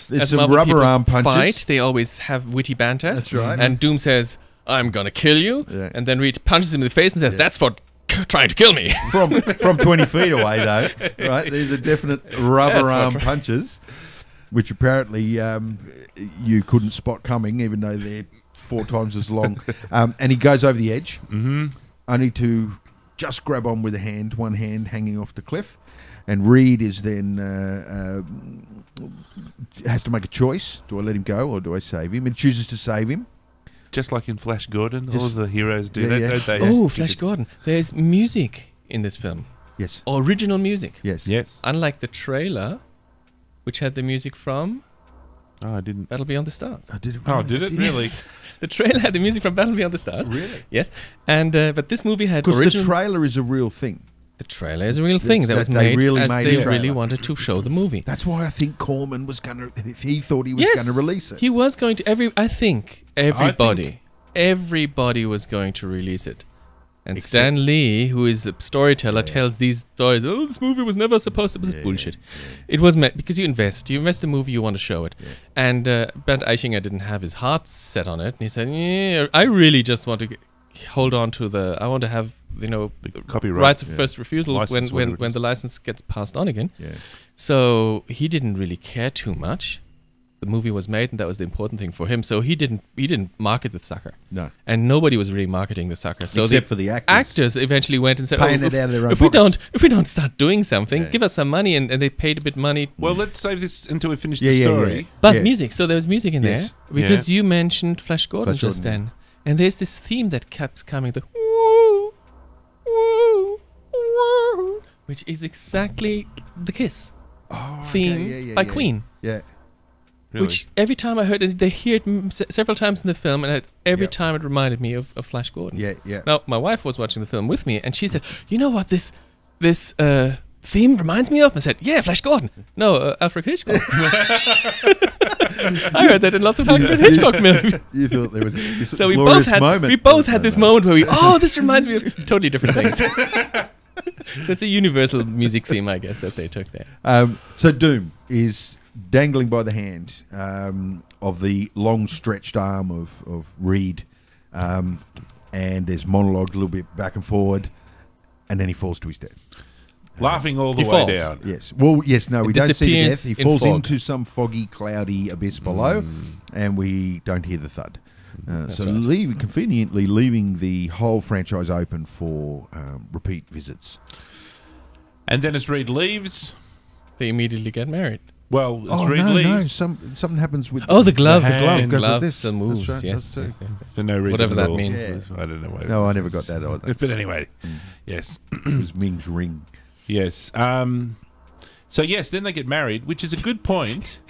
rubber people arm punches. Fight, they always have witty banter. That's right. And Doom says, "I'm gonna kill you," Yeah. and then Reed punches him in the face and says, "That's for trying to kill me." From 20 feet away, though, right? These are definite rubber That's arm what- punches, which apparently you couldn't spot coming, even though they're 4 times as long. And he goes over the edge, only to just grab on with one hand hanging off the cliff. And Reed is then has to make a choice: do I let him go or do I save him? And chooses to save him. Just like in Flash Gordon, all Just- of the heroes do Yeah, that, yeah. don't they? Oh, Flash Gordon. There's music in this film. Yes, Original music. yes, Yes. Unlike the trailer, which had the music from Oh, I didn't. Battle Beyond the Stars. I did it. Oh, did it? Really? Yes. The trailer had the music from Battle Beyond the Stars. Really? Yes. And but this movie had Because the original... trailer is a real thing. The trailer is a real thing that was they made really as made they the really trailer. wanted to show the movie. That's why I think Corman was going to. He thought he was Yes, going to release it. He was going to. I think everybody was going to release it. And Except- Stan Lee, who is a storyteller, tells these stories. Oh, this movie was never supposed to. But it's bullshit. It was meant because you invest a movie, you want to show it. And Bernd Eichinger didn't have his heart set on it, and he said, "Yeah, I really just want to hold on to the. I want to have The copyright. rights of first refusal License, whatever it when is. the license gets passed on again." Yeah. So he didn't really care too much. The movie was made, and that was the important thing for him. So he didn't market the sucker, No. and nobody was really marketing the sucker. So Except for the actors. actors eventually went and said, Paying "Oh, it out of their own if we pockets." don't start doing something, Yeah. give us some money," and they paid a bit money. Well, let's save this until we finish Yeah, the yeah, story. yeah. But music, so there was music in Yes. there because you mentioned Flash Gordon Flash just Gordon, then, and there's this theme that keeps coming, the woo, woo, woo, which is exactly the Kiss theme by Queen. Yeah. Really. Which every time I heard it, they hear it several times in the film, and every Yep. time it reminded me of Flash Gordon. Yeah, yeah. Now, my wife was watching the film with me, and she said, "You know what? This theme reminds me of. I said, yeah, Flash Gordon. No, Alfred Hitchcock. I heard that in lots of Alfred Hitchcock movies. You thought there was this So we glorious both had moment. this moment where this reminds me of totally different things. So it's a universal music theme, I guess, that they took there. So Doom is dangling by the hand of the long stretched arm of Reed, and there's monologue a little bit back and forward, and then he falls to his death. Laughing all the He way falls. down. Yes. Well, yes, no, we don't see the death. disappears He in falls fog. into some foggy, cloudy abyss below, and we don't hear the thud. So right. conveniently leaving the whole franchise open for repeat visits. And then as Reed leaves, They immediately get married. well, as Reed no, leaves, something happens with Oh, the glove. The glove goes like glove this. the moves. That's right, Yes, that's yes, yes, yes. for no reason Whatever at that all. means. I don't know why. No, I never got that either. But anyway, yes. It was Ming's ring. Yes. So yes, then they get married, which is a good point.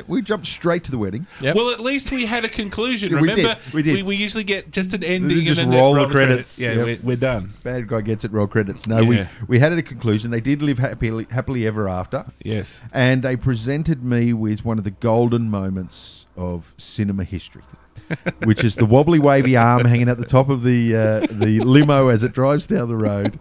We jumped straight to the wedding. Yep. Well, at least we had a conclusion. Yeah, we Remember, did. We did. We usually get just an ending Just and then roll the credits. Yeah, Yep. we're done. Bad guy gets it. Roll credits. No, Yeah. we had a conclusion. They did live happily ever after, Yes. and they presented me with one of the golden moments of cinema history, which is the wobbly, wavy arm hanging at the top of the limo as it drives down the road.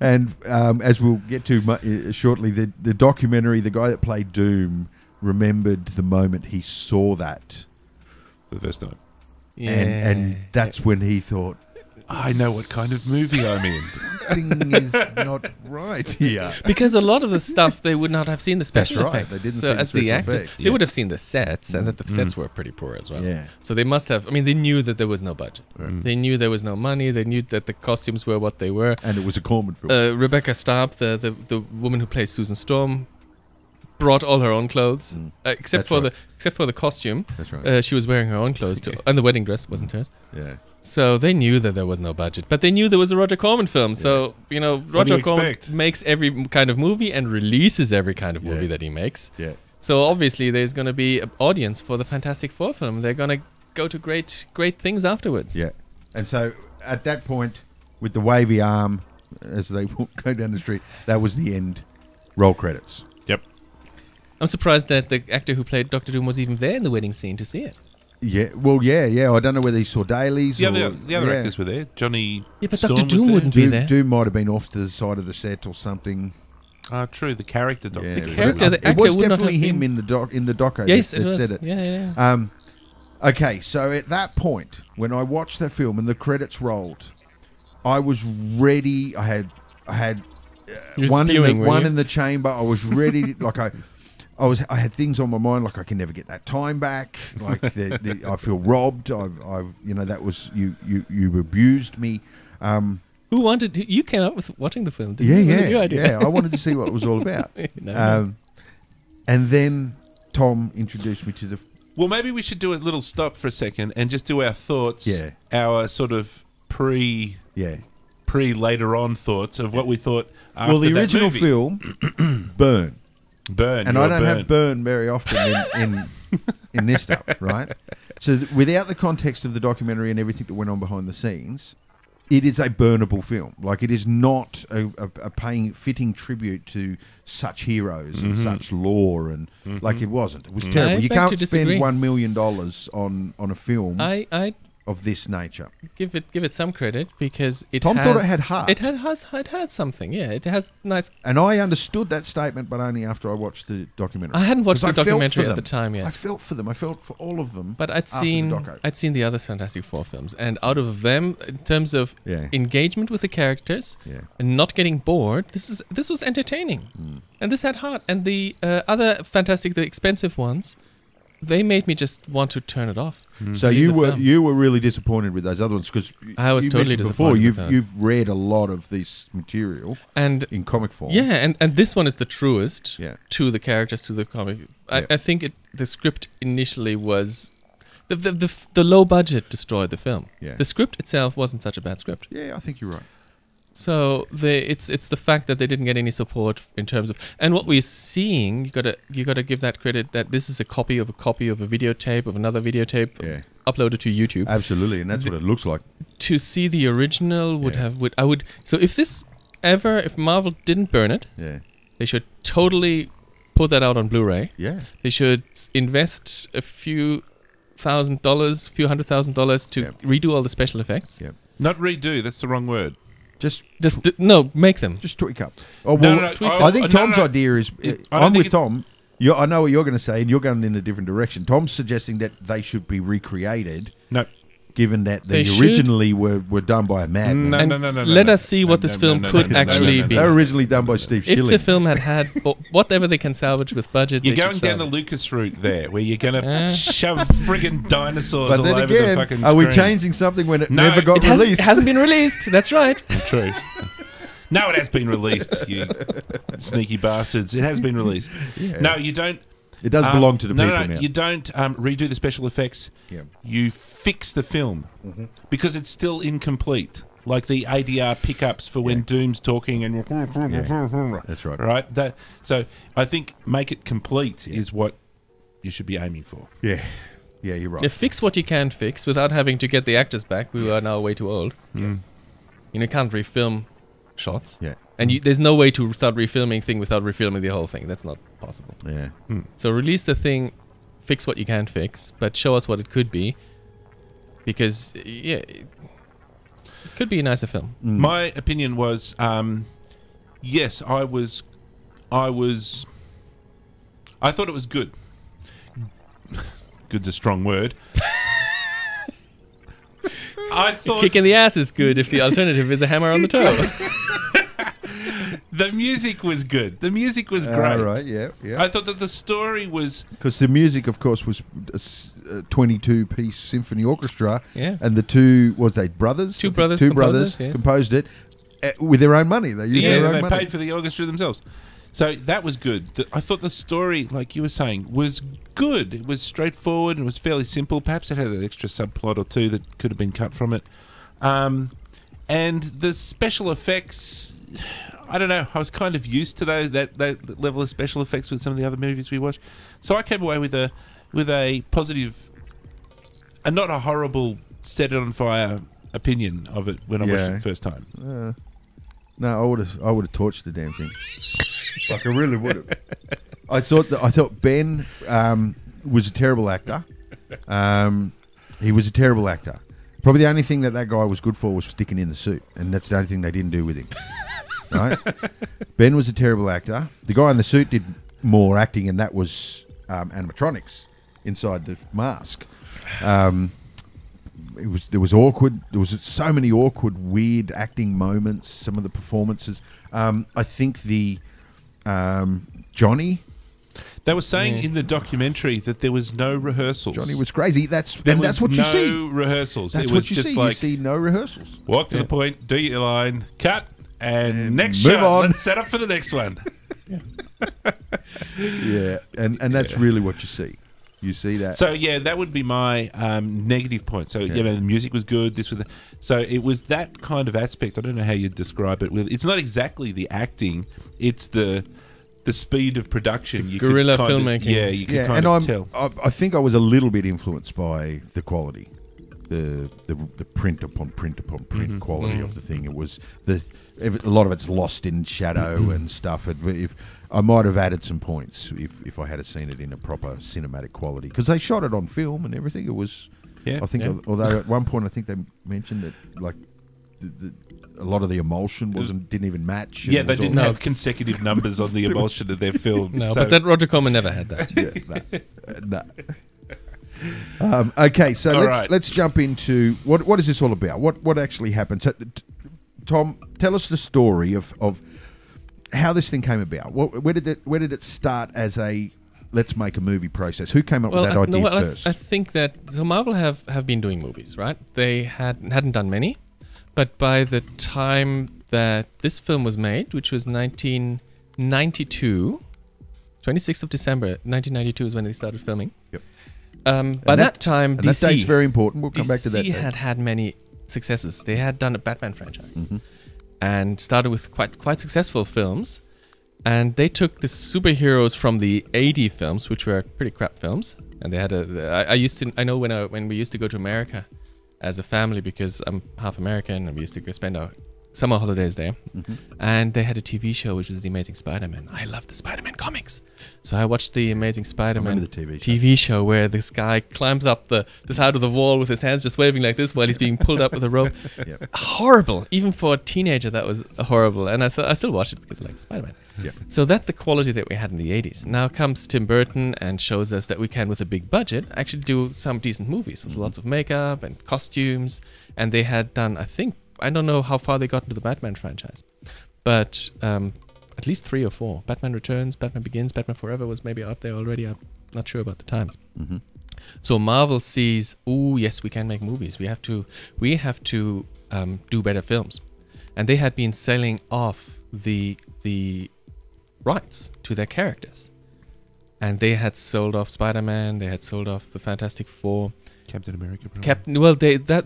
And as we'll get to shortly, the documentary, the guy that played Doom remembered the moment he saw that, For the first time. Yeah. and that's when he thought, I know what kind of movie I'm in. something is not right here. Because a lot of the stuff they would not have seen the special That's right, effects. they didn't so see the as the special actors, effects. they would have seen the sets, and that the sets were pretty poor as well. Yeah. So they must have. I mean, they knew that there was no budget. They knew there was no money. They knew that the costumes were what they were. And it was a Corman film. Rebecca Starb, the woman who plays Susan Storm, brought all her own clothes, except That's for the costume. That's right. She was wearing her own clothes too, and the wedding dress wasn't hers. Yeah. So they knew that there was no budget, but they knew there was a Roger Corman film. So What do Roger you Corman expect? makes every kind of movie and releases every kind of Yeah. movie that he makes. Yeah. So obviously there's going to be an audience for the Fantastic Four film. They're going to go to great things afterwards. Yeah. And so at that point, with the wavy arm as they go down the street, that was the end. Roll credits. Yep. I'm surprised that the actor who played Doctor Doom was even there in the wedding scene to see it. Yeah. Well, yeah. I don't know whether he saw dailies The or other actors were there. Johnny Yeah, but Storm Dr. was Doom there. wouldn't be there. Doom might have been off to the side of the set or something. True. The character Doctor. Yeah, The character, the it actor was would not definitely have him been- in the doco. Yes, that it was. said it. Yeah. Okay, so at that point, when I watched that film and the credits rolled, I was ready. I had You're one spewing, were you? in the chamber. I was ready. I had things on my mind like I can never get that time back. Like I feel robbed. That was you abused me. You came up with watching the film, didn't you? Was it your idea? Yeah. I wanted to see what it was all about. No. And then Tom introduced me to the. Well, maybe we should do a little stop for a second and just do our thoughts. Yeah. Our sort of pre later on thoughts of what we thought after Well, the that original movie. film, Burn. Burn. And your I don't burn. have burn very often in this stuff, right? So without the context of the documentary and everything that went on behind the scenes, it is a burnable film. Like, it is not a fitting tribute to such heroes and such lore, and like, it wasn't. It was terrible. I You beg to can't disagree. spend $1 million on a film I of this nature. give it some credit because it Tom has, thought it had heart. It had something. Yeah, it has nice. And I understood that statement, but only after I watched the documentary. I hadn't watched 'Cause the I felt for documentary at them. the time yet. I felt for them. I felt for all of them. But I'd after the seen doco. the other Fantastic Four films, and out of them, in terms of Yeah. engagement with the characters Yeah. and not getting bored, this was entertaining, and this had heart. And the other the expensive ones, they made me just want to turn it off. So Leave the film. you were really disappointed with those other ones because I was totally before disappointed with those. you've read a lot of this material And in comic form. yeah, and this one is the truest Yeah. to the characters, to the comic. Yeah. I think the script initially was the low budget destroyed the film. Yeah. The script itself wasn't such a bad script. Yeah, I think you're right. So it's the fact that they didn't get any support in terms of, and what we're seeing, you gotta give that credit that this is a copy of a videotape of another videotape Yeah. uploaded to YouTube. Absolutely, and that's what it looks like. To see the original would Yeah. have I would so if this if Marvel didn't burn it, Yeah. they should totally put that out on Blu-ray. Yeah. They should invest a few $100,000 to redo all the special effects. Yeah. Not redo. That's the wrong word. Just make them. Just tweak up. Oh, No, well, no, I think Tom's idea is... I don't I'm think with Tom. I know what you're going to say, and you're going in a different direction. Tom's suggesting that they should be recreated. No. Given that they They originally were done by a madman. No. Let us see what this film could actually be. They were originally done by Steve If Schilling. the film had whatever they can salvage with budget, You're they going should down the salvage. Lucas route there, where you're going to shove friggin' dinosaurs But all then over again, the fucking are we screen. changing something when it No, never got It released? hasn't been released. That's right. True. No, it has been released, you sneaky bastards. It has been released. Yeah. No, you don't. It does belong to the people No, now. you don't redo the special effects. Yeah. You fix the film because it's still incomplete. Like the ADR pickups for when Doom's talking and That's right. right. So I think make it complete is what you should be aiming for. Yeah. Yeah, you're right. Yeah, fix what you can fix without having to get the actors back who are now way too old. Mm. You know, you can't refilm shots. Yeah. And there's no way to start refilming thing without refilming the whole thing. That's not possible. Yeah. So release the thing, fix what you can fix, but show us what it could be. Because, it could be a nicer film. My opinion was, yes, I thought it was good. Good's a strong word. I thought Kick in the ass is good if the alternative is a hammer on the toe. the music was good. The music was great. Right, yeah. I thought that the story was... Because the music, of course, was a 22-piece symphony orchestra. Yeah. And the two, was they brothers? Two brothers Yes. Composed it with their own money. They used their own they money. paid for the orchestra themselves. So that was good. I thought the story, like you were saying, was good. It was straightforward. It was fairly simple. Perhaps it had an extra subplot or two that could have been cut from it. And the special effects, I don't know. I was kind of used to that level of special effects with some of the other movies we watched. So I came away with a positive, and not a horrible, set it on fire opinion of it when I watched it the first time. No, I would have torched the damn thing. Like I really would have. I thought Ben was a terrible actor. He was a terrible actor. Probably the only thing that guy was good for was sticking in the suit, and that's the only thing they didn't do with him. Right? Ben was a terrible actor. The guy in the suit did more acting, and that was animatronics inside the mask. There was awkward. There was so many awkward, weird acting moments. Some of the performances. I think the Johnny. They were saying in the documentary that there was no rehearsals. Johnny was crazy. That's There what you was see. no rehearsals. That's it what was you just see. like You see no rehearsals. walk to the point, do your line, cut, and next move shot. on. Let's set up for the next one. Yeah, and that's really what you see. You see that. So yeah, that would be my negative point. So the music was good. So it was that kind of aspect. I don't know how you'd describe it. It's not exactly the acting. It's the speed of production. You Guerrilla could kind filmmaking. You could kind of tell. I think I was a little bit influenced by the quality, the print upon print upon print quality of the thing. It was a lot of it's lost in shadow and stuff. If I might have added some points if I had seen it in a proper cinematic quality, because they shot it on film and everything. It was, I think, although at one point I think they mentioned that like a lot of the emulsion didn't even match. Yeah, they didn't have consecutive numbers on the emulsion of their film. No, but that Roger Corman never had that. No. Okay, so All let's jump into what is this all about? What actually happened? So, Tom, tell us the story of how this thing came about. Where did it start as a let's make a movie process? Who came up with that idea first? I think that Marvel have been doing movies, right? They hadn't done many, but by the time that this film was made, which was 1992, 26th of December 1992 is when they started filming. Yep. By that time, DC, that date's very important. We'll come back to that. DC had many successes. They had done a Batman franchise and started with quite successful films. And they took the superheroes from the 80 films, which were pretty crap films. And they had I know when we used to go to America as a family, because I'm half American, and we used to go spend our summer holidays there, and they had a TV show which was The Amazing Spider-Man. I love the Spider-Man comics, so I watched the Amazing Spider-Man the TV show where this guy climbs up the side of the wall with his hands just waving like this while he's being pulled up with a rope. Yep. Horrible, even for a teenager that was horrible. And I still watch it because I like Spider-Man. Yep. So that's the quality that we had in the 80s. Now comes Tim Burton and shows us that we can, with a big budget, actually do some decent movies with lots of makeup and costumes. And they had done, I don't know how far they got into the Batman franchise, but at least 3 or 4. Batman Returns, Batman Begins, Batman Forever was maybe out there already. I'm not sure about the times. So Marvel sees, oh yes, we can make movies. We have to do better films, and they had been selling off the rights to their characters, and they had sold off Spider-Man. They had sold off the Fantastic Four. Captain America.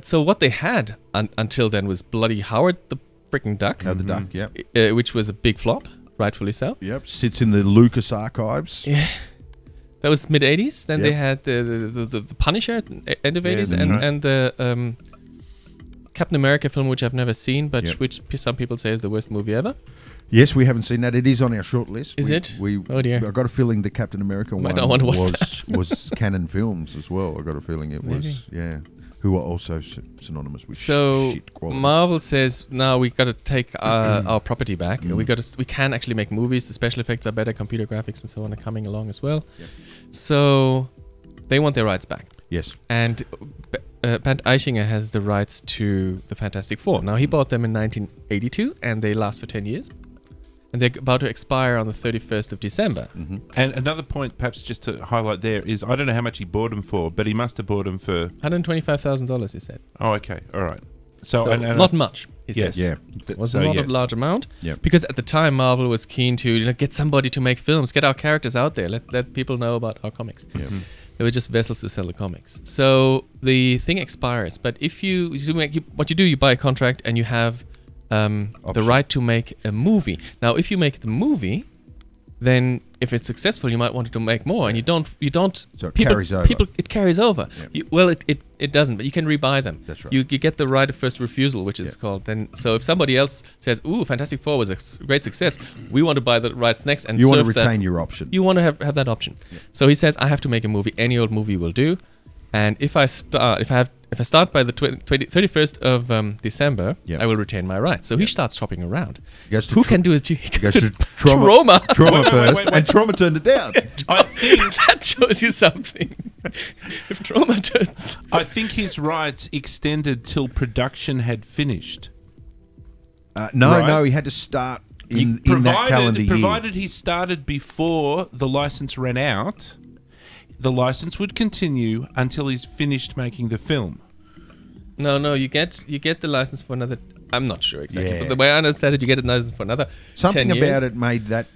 So what they had until then was bloody Howard the freaking Duck. The Duck, yep. Which was a big flop, rightfully so. Yep, sits in the Lucas archives. Yeah. That was mid 80s. Then they had the Punisher at the end of 80s, and the Captain America film, which I've never seen, but which some people say is the worst movie ever. Yes, we haven't seen that. It is on our short list. Is it? Oh dear. I got a feeling the Captain America one don't want to watch that. was Canon Films as well. I got a feeling it was. Yeah. Who are also synonymous with shit quality. Marvel says, now we got to take our property back. We can actually make movies. The special effects are better. Computer graphics and so on are coming along as well. Yep. So they want their rights back. Yes. And Bernd Eichinger has the rights to the Fantastic Four. Now, he bought them in 1982, and they last for 10 years. And they're about to expire on the 31st of December. And another point, perhaps just to highlight there, is I don't know how much he bought them for, but he must have bought them for $125,000, he said. Oh, okay. All right. So not much, he says. Yeah. It was not a large amount. Yep. Because at the time, Marvel was keen to get somebody to make films, get our characters out there, let people know about our comics. Yep. They were just vessels to sell the comics. So the thing expires. But if what you do, you buy a contract and you have the right to make a movie. Now, if you make the movie, then if it's successful, you might want to make more, and you don't. So it carries over. It carries over. Yep. It doesn't, but you can rebuy them. That's right. You get the right of first refusal, which is called. Then, so if somebody else says, "Ooh, Fantastic Four was a great success," we want to buy the rights next, and you want to retain your option. You want to have that option. Yep. So he says, "I have to make a movie. Any old movie will do." And if I start by the 31st of December, I will retain my rights. So he starts shopping around. Who can do it? He goes to Trauma. Trauma first, and Trauma turned it down. I think that shows you something. If Trauma turns, I think his rights extended till production had finished. No, he had to start in that calendar year. Provided he started before the license ran out, the license would continue until he's finished making the film. No, you get the license for another. I'm not sure exactly, but the way I understand it, you get a license for another. Something 10 years. about it made that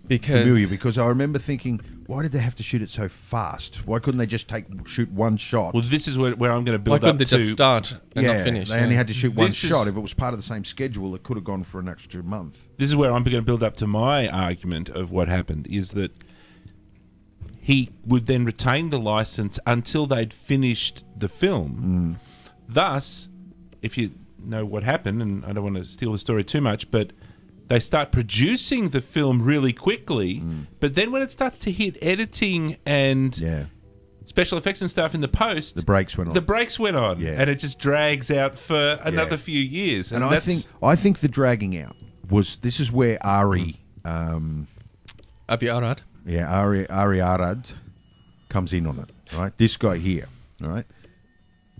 familiar, because I remember thinking, why did they have to shoot it so fast? Why couldn't they just shoot one shot? Well, this is where I'm going to build Why up couldn't they to. just start and not finish? They only had to shoot one shot. If it was part of the same schedule, it could have gone for an extra month. This is where I'm going to build up to my argument of what happened, is that he would then retain the license until they'd finished the film. Thus, if you know what happened, and I don't want to steal the story too much, but they start producing the film really quickly, but then when it starts to hit editing and special effects and stuff in the post, the brakes went on. And it just drags out for another few years. And I think the dragging out was, this is where Ari Arad. Yeah, Ari Arad comes in on it, right? This guy here, all right?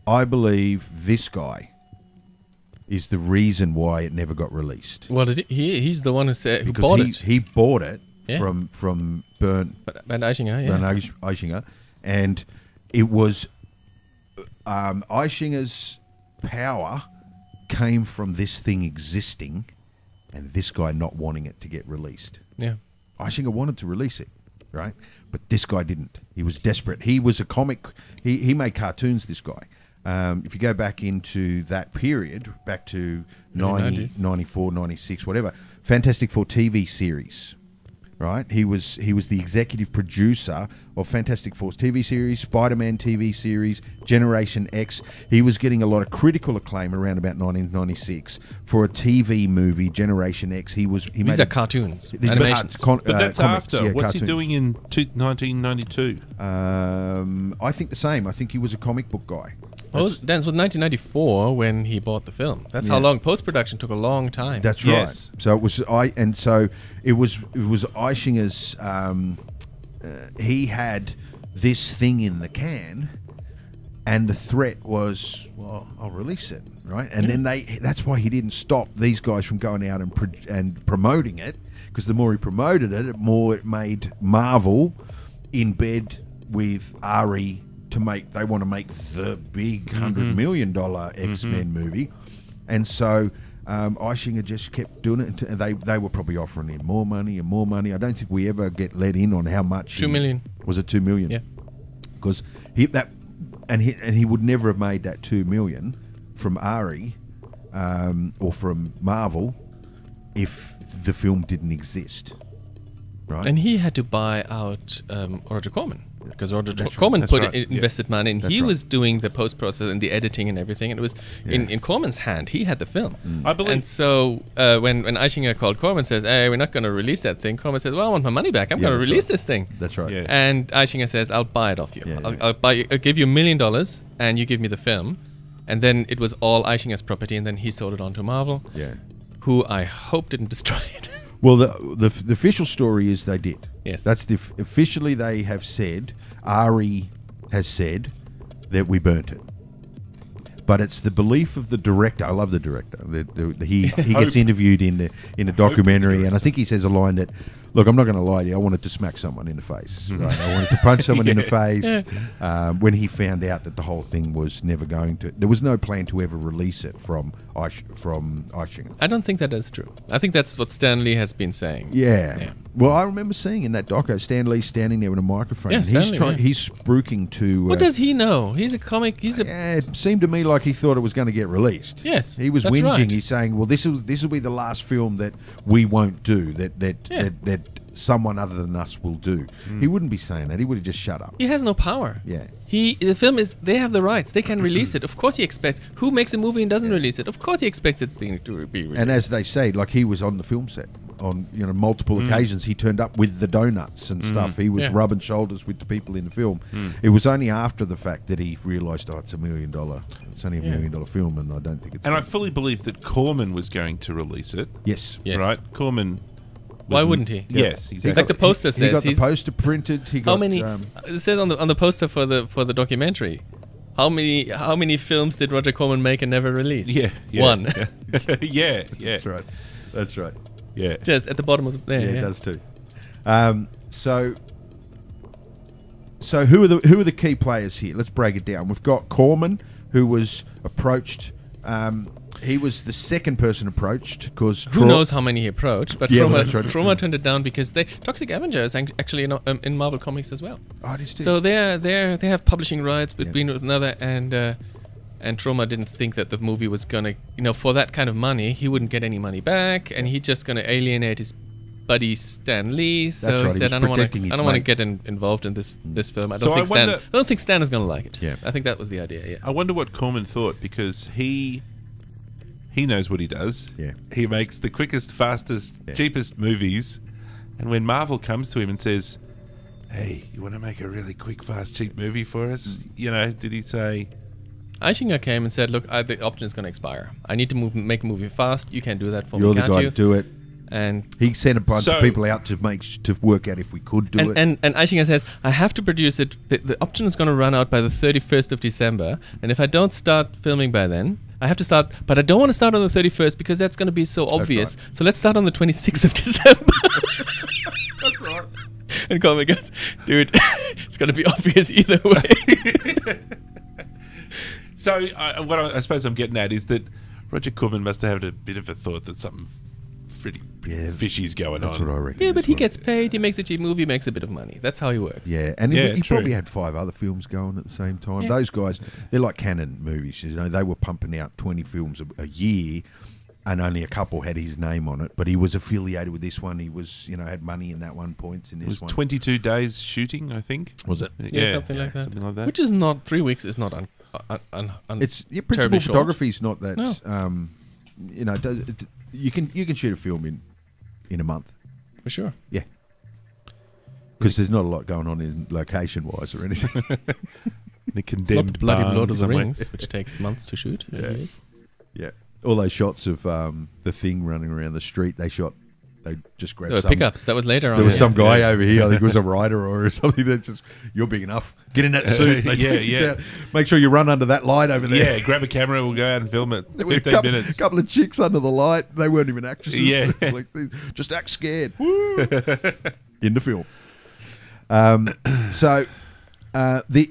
I believe this guy is the reason why it never got released. Well, he's the one who bought it. He bought it from Bernd Eichinger, Bernd Eichinger, and it was Eichinger's power came from this thing existing and this guy not wanting it to get released. Yeah. Eichinger wanted to release it, right? But this guy didn't. He was desperate. He was a comic. He made cartoons, this guy. If you go back into that period, back to 90, 94, 96, whatever, Fantastic Four TV series. right? He was the executive producer of Fantastic Four TV series, Spider-Man TV series, Generation X. He was getting a lot of critical acclaim around about 1996 for a TV movie, Generation X. These are cartoons, These are animations. But that's comics, after. yeah, What's he cartoons. doing in 1992? I think the same. I think he was a comic book guy. Oh, that was 1994 when he bought the film. That's how Yeah. long post-production took a long time. That's right. Yes. So it was it was Eishinger's. He had this thing in the can, and the threat was, well, I'll release it, right? And then that's why he didn't stop these guys from going out and promoting it, because the more he promoted it, the more it made Marvel in bed with Ari to make. They want to make the big $100 million X-Men movie, and so. Eishinger just kept doing it, and they were probably offering him more money and more money. I don't think we ever get let in on how much. $2 million. Was it $2 million? Yeah. Because he would never have made that $2 million from Ari or from Marvel if the film didn't exist, right? And he had to buy out Roger Corman, because Roger That's right. Corman That's put right. invested money, and That's he right. was doing the post-process and the editing and everything, and it was in Corman's hand. He had the film. I believe. And so when Eishinger called Corman, says, hey, we're not going to release that thing, Corman says, well, I want my money back. I'm Yeah, going to that's release right. this thing. That's right. Yeah. And Eishinger says, I'll buy it off you. Yeah, I'll give you $1 million, and you give me the film. And then it was all Eishinger's property, and then he sold it on to Marvel, Yeah. who I hope didn't destroy it. Well, the official story is they did. Yes. That's officially they have said. Ari has said that we burnt it. But it's the belief of the director. I love the director. He gets interviewed in a documentary, and I think he says a line that, look, I'm not going to lie to you. I wanted to smack someone in the face. Right? I wanted to punch someone in the face. When he found out that the whole thing was never going to, there was no plan to ever release it from Eishinger. I don't think that is true. I think that's what Stan Lee has been saying. Yeah. Well, I remember seeing in that doco Stan Lee standing there with a microphone. Yeah, and Stan Lee, he's spruiking to. What does he know? He's a comic. Yeah, it seemed to me like he thought it was going to get released. Yes, he was that's whinging. right. He's saying, "Well, this will be the last film that we won't do. That someone other than us will do." He wouldn't be saying that. He would have just shut up. He has no power. Yeah. The film is. They have the rights. They can release it. Of course, he expects. Who makes a movie and doesn't release it? Of course, he expects it to be released. And as they say, like he was on the film set on multiple occasions. He turned up with the donuts and stuff. He was rubbing shoulders with the people in the film. It was only after the fact that he realised, it's $1 million. It's only $1 million film, and I don't think it's. And I fully believe that Corman was going to release it. Yes. Right? Corman. Why wouldn't he? Yes, exactly. Like the poster says. He got the he's- poster printed. He got How many? It says on the poster for the documentary. How many films did Roger Corman make and never release? Yeah. One. Yeah. That's right. That's right. Yeah. Just at the bottom of the. Yeah, There, it does too. So who are the key players here? Let's break it down. We've got Corman, who was approached. He was the second person approached because Who knows how many he approached? But Yeah, Troma, that's right. Troma turned it down because Toxic Avenger is actually in Marvel Comics as well. Oh, it is too. So they have publishing rights between with another, and Troma didn't think that the movie was gonna, for that kind of money, he wouldn't get any money back, and he's just gonna alienate his buddy Stan Lee. So That's right, he he said, was I don't want protecting to his mate. get involved in this film. I So don't I think wonder- Stan is gonna like it. Yeah. I think that was the idea. Yeah. I wonder what Corman thought, because he knows what he does. Yeah. He makes the quickest, fastest, cheapest movies. And when Marvel comes to him and says, hey, you want to make a really quick, fast, cheap movie for us? Did he say... Eishinger came and said, look, the option is going to expire. I need to make a movie fast. You can't do that for You're me, the can't guy you? to do it. And He sent a bunch So- of people out to work out if we could do it. and Eishinger says, I have to produce it. The option is going to run out by the 31st of December. And if I don't start filming by then, I have to start. But I don't want to start on the 31st because that's going to be so obvious. right. So let's start on the 26th of December. That's right. And Corman goes, dude, it's going to be obvious either way. So what I suppose I'm getting at is that Roger Corman must have had a bit of a thought that something pretty fishy's going That's on. what I reckon. Yeah, but That's he what I gets reckon. paid. He makes a cheap movie, makes a bit of money. That's how he works. Yeah, and Yeah, he true. probably had 5 other films going at the same time. Yeah. Those guys, they're like Canon movies. They were pumping out 20 films a year. and only a couple had his name on it. But he was affiliated with this one. He was, had money in that one points in It this was one. 22 days shooting, I think. Was it? Yeah, something like that. Something like that. Which is not 3 weeks. Is not It's terribly principal short. photography is not that. No. You can shoot a film in a month. for sure. Yeah. Because there's not a lot going on in location-wise or anything. The It's not condemned the bloody barn Lord of the somewhere. Rings, which takes months to shoot. Yeah. Years. Yeah. All those shots of the Thing running around the street, they just grabbed There were some... pickups. That was later on. There was yeah. some guy over here, I think it was a writer or something that just, you're big enough. Get in that suit. They take you down. Make sure you run under that light over there. Yeah, grab a camera, we'll go out and film it. There were 15 minutes. A couple of chicks under the light. They weren't even actresses. Yeah. It's like, just act scared. In the film.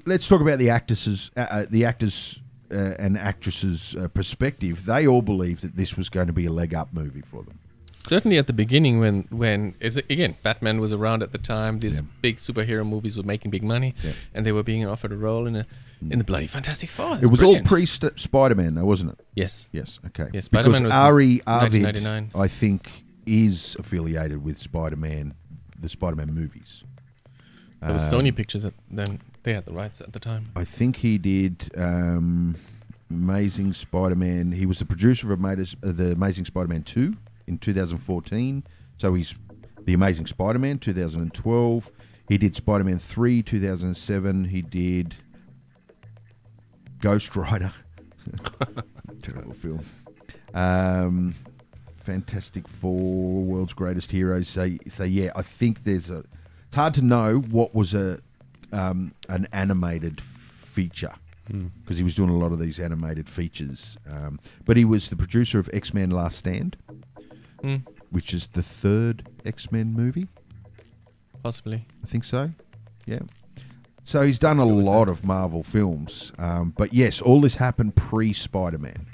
Let's talk about the actors and actresses' perspective. They all believed that this was going to be a leg up movie for them. Certainly at the beginning when Batman was around at the time, these big superhero movies were making big money, and they were being offered a role in the bloody Fantastic Four. It was all pre-Spider-Man, though, wasn't it? Yes. Yes. Okay. Yeah, Spider-Man because was Ari 1999. Arvid, I think, is affiliated with Spider-Man, the Spider-Man movies. It was Sony Pictures. Then they had the rights at the time. I think he did Amazing Spider-Man. He was the producer of the Amazing Spider-Man 2 in 2014. So he's the Amazing Spider-Man 2012. He did Spider-Man 3 2007. He did Ghost Rider. Terrible film. Fantastic Four, World's Greatest Heroes. So yeah, I think it's hard to know what was an animated feature because he was doing a lot of these animated features. But he was the producer of X-Men Last Stand, which is the third X-Men movie. Possibly. I think so. Yeah. So he's done a lot of Marvel films. But yes, all this happened pre-Spider-Man.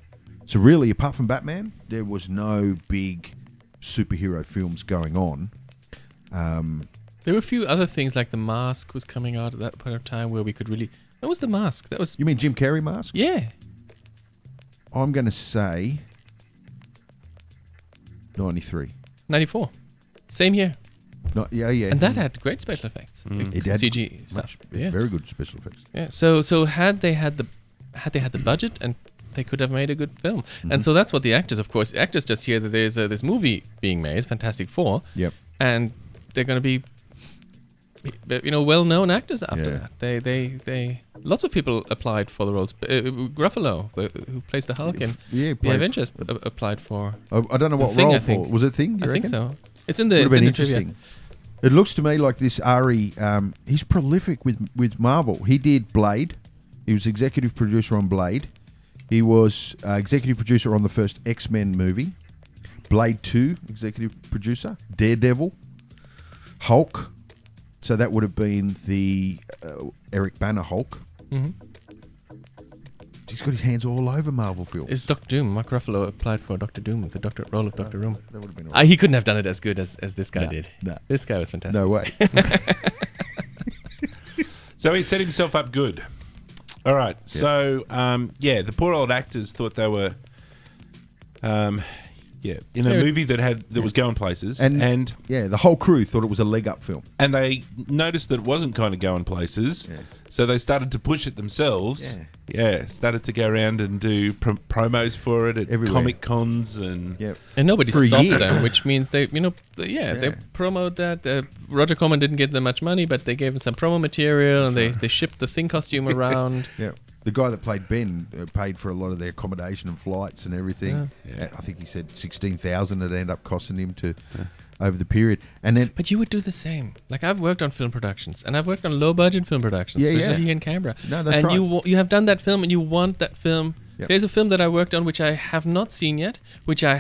So really, apart from Batman, there was no big superhero films going on. There were a few other things, like The Mask was coming out at that point of time where we could really... That was The Mask. That was... You mean Jim Carrey mask? Yeah. I'm going to say 93. 94. Same year. Yeah. And that had great special effects. It had CG stuff. Yeah. Very good special effects. Yeah. So had they had the budget, and they could have made a good film. And so that's what the actors, of course, actors just hear that there's this movie being made, Fantastic Four. Yep. And they're going to be, well-known actors after Yeah. that. They lots of people applied for the roles. Gruffalo, who plays the Hulk in Yeah, the Avengers, applied for. I don't know what Thing, role I think. for. Was it Thing? You I think reckon? so. It's in the. Would have It's been in the trivia. interesting. It looks to me like this Ari, he's prolific with Marvel. He did Blade. He was executive producer on Blade. He was executive producer on the first X-Men movie. Blade 2, executive producer. Daredevil. Hulk. So that would have been the Eric Banner Hulk. Mm-hmm. He's got his hands all over Marvel films. It's Doctor Doom. Mark Ruffalo applied for Doctor Doom, the role of Doctor Doom. That would have been all right. He couldn't have done it as good as this guy did. No. This guy was fantastic. No way. So he set himself up good. All right. So, the poor old actors thought they were, in a movie that was going places, and yeah, the whole crew thought it was a leg up film. and they noticed that it wasn't kind of going places, so they started to push it themselves. Yeah, started to go around and do promos for it at Everywhere. Comic Cons and And nobody For a stopped year. them, which means they promoted that. Roger Corman didn't get them much money, but they gave him some promo material, and they shipped the Thing costume around. Yeah. The guy that played Ben paid for a lot of their accommodation and flights and everything. Yeah. I think he said $16,000 it ended up costing him to over the period. And then But you would do the same. Like, I've worked on film productions, and I've worked on low-budget film productions, Yeah, especially yeah. here in Canberra. No, that's and right. you have done that film, and you want that film. Yep. There's a film that I worked on which I have not seen yet, which I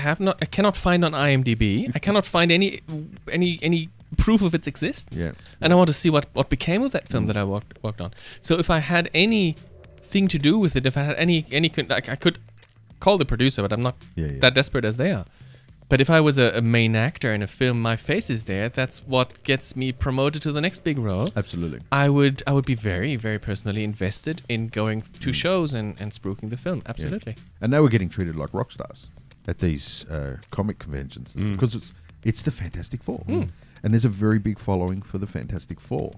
cannot find on IMDb. I cannot find any proof of its existence. Yeah. And I want to see what became of that film that I worked on. So if I had anything to do with it, if I had any I could call the producer, but I'm not that desperate as they are. But if I was a main actor in a film, my face is there. That's what gets me promoted to the next big role. absolutely. I would be very, very personally invested in going to shows and spruiking the film. Absolutely. And they were getting treated like rock stars. at these comic conventions because it's the Fantastic Four, and there's a very big following for the Fantastic Four,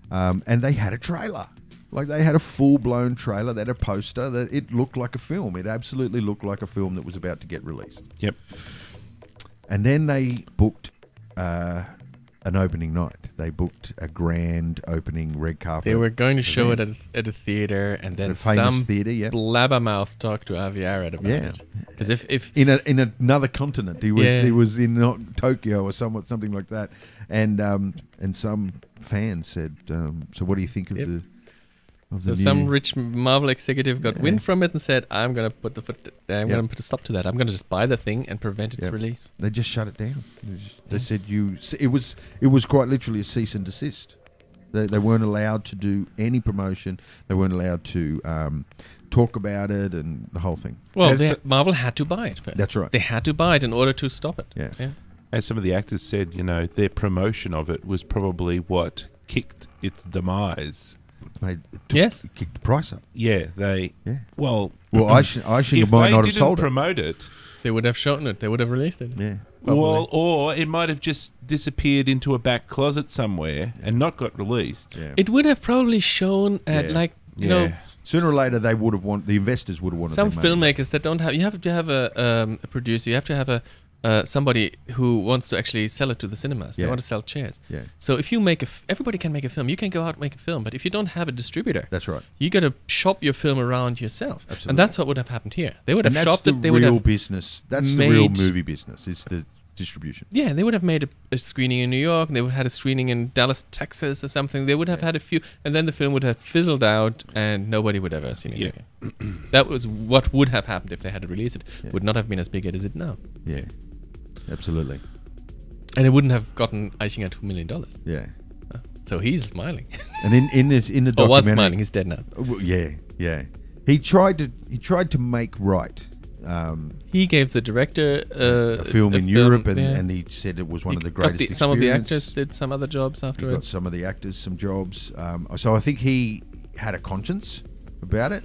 and they had a trailer. Like, they had a full-blown trailer. They had a poster that it looked like a film. It absolutely looked like a film that was about to get released. Yep. And then they booked an opening night. They booked a grand opening red carpet. They were going to show it at a theater, and then some theater, blabbermouth talked to Avi Arad about it. Because if in another continent, he was in Tokyo or something like that, and some fans said, "So what do you think of the?" So some rich Marvel executive got wind from it and said, "I'm going to put I'm going to put a stop to that. I'm going to just buy the thing and prevent its release." They just shut it down. They said it was quite literally a cease and desist. They weren't allowed to do any promotion. They weren't allowed to talk about it and the whole thing. Well, Marvel had to buy it first. That's right. They had to buy it in order to stop it. Yeah. As some of the actors said, their promotion of it was probably what kicked its demise. Kicked the price up. Yeah, they. Yeah. Well, I think it might not have sold it. If they didn't promote it, they would have shown it. They would have released it. Yeah. Well, or it might have just disappeared into a back closet somewhere and not got released. Yeah. It would have probably shown at you know. Sooner or later, they would have the investors would have wanted some their money. filmmakers that don't have. You have to have a producer. You have to have somebody who wants to actually sell it to the cinemas. They want to sell chairs. Yeah. So if you make everybody can make a film. You can go out and make a film, but if you don't have a distributor, that's right. You got to shop your film around yourself. Absolutely. And that's what would have happened here. They would have shopped it. They would have real business. That's the real movie business. It's the distribution. Yeah, they would have made a screening in New York. They would have had a screening in Dallas, Texas, or something. They would have had a few, and then the film would have fizzled out, and nobody would ever have seen it again. That was what would have happened if they had to release it. Would not have been as big as it is now. Yeah. Absolutely. And it wouldn't have gotten icing at $2 million. Yeah. So he's smiling. And in the documentary, or was smiling. He's dead now. Yeah. He tried to make right. He gave the director a film in Europe, and he said it was one of the greatest. Some of the actors did some other jobs afterwards. He got some of the actors some jobs. So I think he had a conscience about it.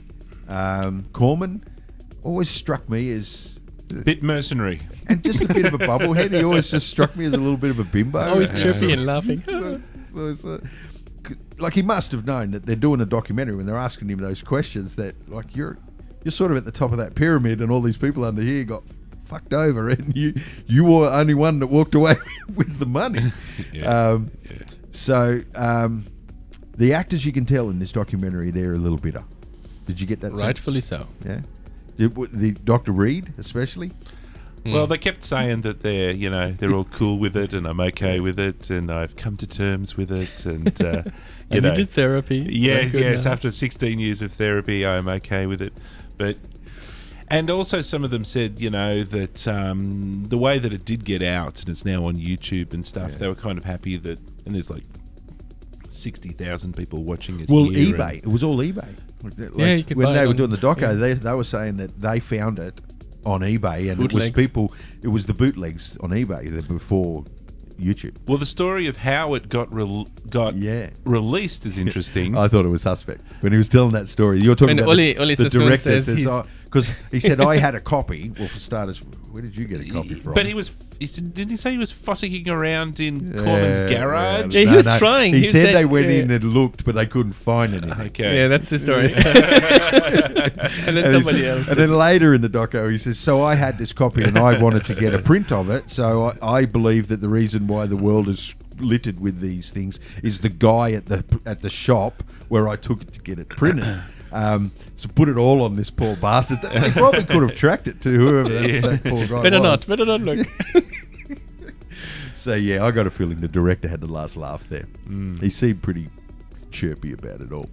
Corman always struck me as bit mercenary and just a bit of a bubblehead. He always just struck me as a little bit of a bimbo. Always chirpy and laughing. Like, he must have known that they're doing a documentary when they're asking him those questions. That like you're sort of at the top of that pyramid, and all these people under here got fucked over, and you were the only one that walked away with the money. So the actors, you can tell in this documentary, they're a little bitter. Did you get that? Rightfully sense? so. Yeah. The Dr. Reed, especially. Well, they kept saying that they're all cool with it, and I'm okay with it, and I've come to terms with it, and you did therapy. Yes. After 16 years of therapy, I'm okay with it. And also some of them said, that the way that it did get out, and it's now on YouTube and stuff, they were kind of happy that, and there's like 60,000 people watching it. Well, eBay. It was all eBay. You could when buy they it were doing the doco, they were saying that they found it on eBay, and bootlegs. it was the bootlegs on eBay before YouTube. Well, the story of how it got released is interesting. I thought it was suspect when he was telling that story. You're talking about the director says, because he said I had a copy. Well, for starters, where did you get a copy from? But didn't he say he was fossicking around in Corman's garage? Yeah, he was trying. He said they went in and looked, but they couldn't find anything. Okay. Yeah, that's the story. And then somebody else. And then later in the doco, he says, so I had this copy and I wanted to get a print of it. So I believe that the reason why the world is littered with these things is the guy at the shop where I took it to get it printed. So put it all on this poor bastard. They probably could have tracked it to whoever that poor guy was. Better not look. So yeah, I got a feeling the director had the last laugh there. He seemed pretty chirpy about it all.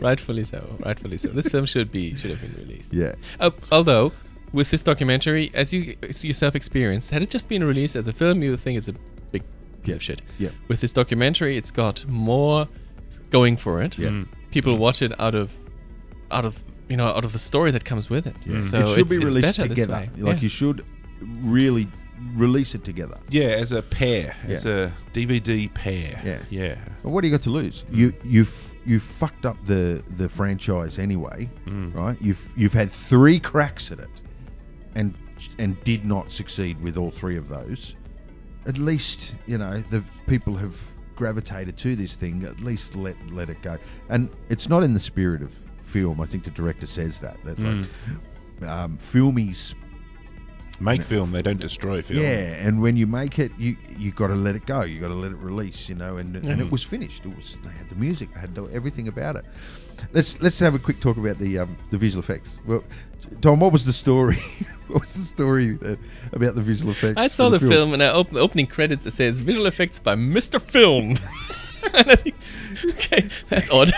Rightfully so. This film should have been released. Yeah. Although, with this documentary, as you yourself experienced, had it just been released as a film, you would think it's a big piece of shit. Yeah. With this documentary, it's got more going for it. Yeah. People watch it out of the story that comes with it. Yeah. So it should be released better together. This way. You should really release it together. Yeah, as a pair, as a DVD pair. Yeah. Well, what do you got to lose? You fucked up the franchise anyway, right? You've had 3 cracks at it. and did not succeed with all three of those, at least, you know, the people have gravitated to this thing. At least let it go. And it's not in the spirit of film. I think the director says that like, filmies make film, they don't destroy film. Yeah, and when you make it, you got to let it go. You got to let it release, you know. And it was finished. They had the music, they had everything about it. Let's have a quick talk about the visual effects. Well, Tom, what was the story? What was the story about the visual effects? I saw the film, and the opening credits, it says visual effects by Mr. Film. And I think, okay, that's odd.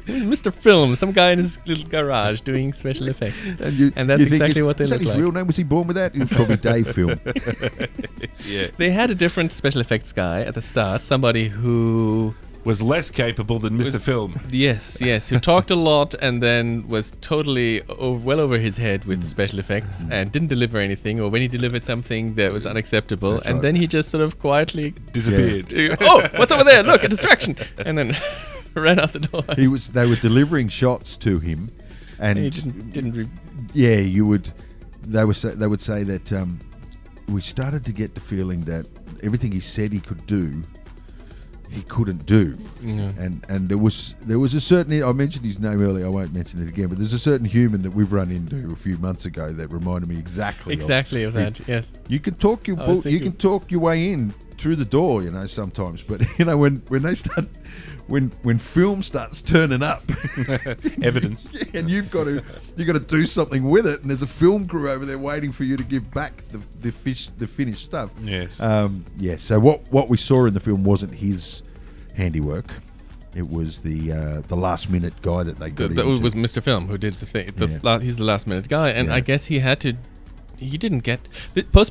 Mr. Film, some guy in his little garage doing special effects. And that's exactly what they look like. Is that his real name? Was he born with that? It was probably Dave Film. Yeah. They had a different special effects guy at the start, somebody who was less capable than Mr. Film. Yes, who talked a lot and then was totally well over his head with the special effects and didn't deliver anything, or when he delivered something that was unacceptable, That's and right. then he just sort of quietly Disappeared. Oh, what's over there? Look, a distraction! And then ran out the door. They were delivering shots to him, and he didn't they would say that we started to get the feeling that everything he said he could do, he couldn't do. Yeah. And there was a certain, I mentioned his name earlier, I won't mention it again, but there's a certain human that we've run into a few months ago that reminded me exactly of that. Yes, you can talk your way in through the door, you know, sometimes, but you know, when film starts turning up, evidence, and you've got to do something with it, and there's a film crew over there waiting for you to give back the finished stuff. Yes. So what we saw in the film wasn't his handiwork. It was the last minute guy that they got. That was Mr. Film who did the thing. He's the last minute guy, and I guess he had to. He didn't get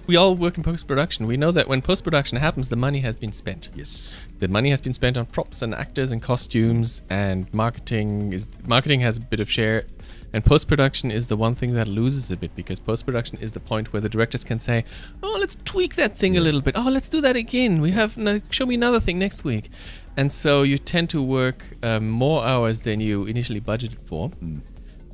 we all work in post-production. We know that when post-production happens, the money has been spent. Yes. The money has been spent on props and actors and costumes, and marketing has a bit of share, and post-production is the one thing that loses a bit, because post-production is the point where the directors can say, oh, let's tweak that thing a little bit. Oh, let's do that again. Show me another thing next week. And so you tend to work more hours than you initially budgeted for.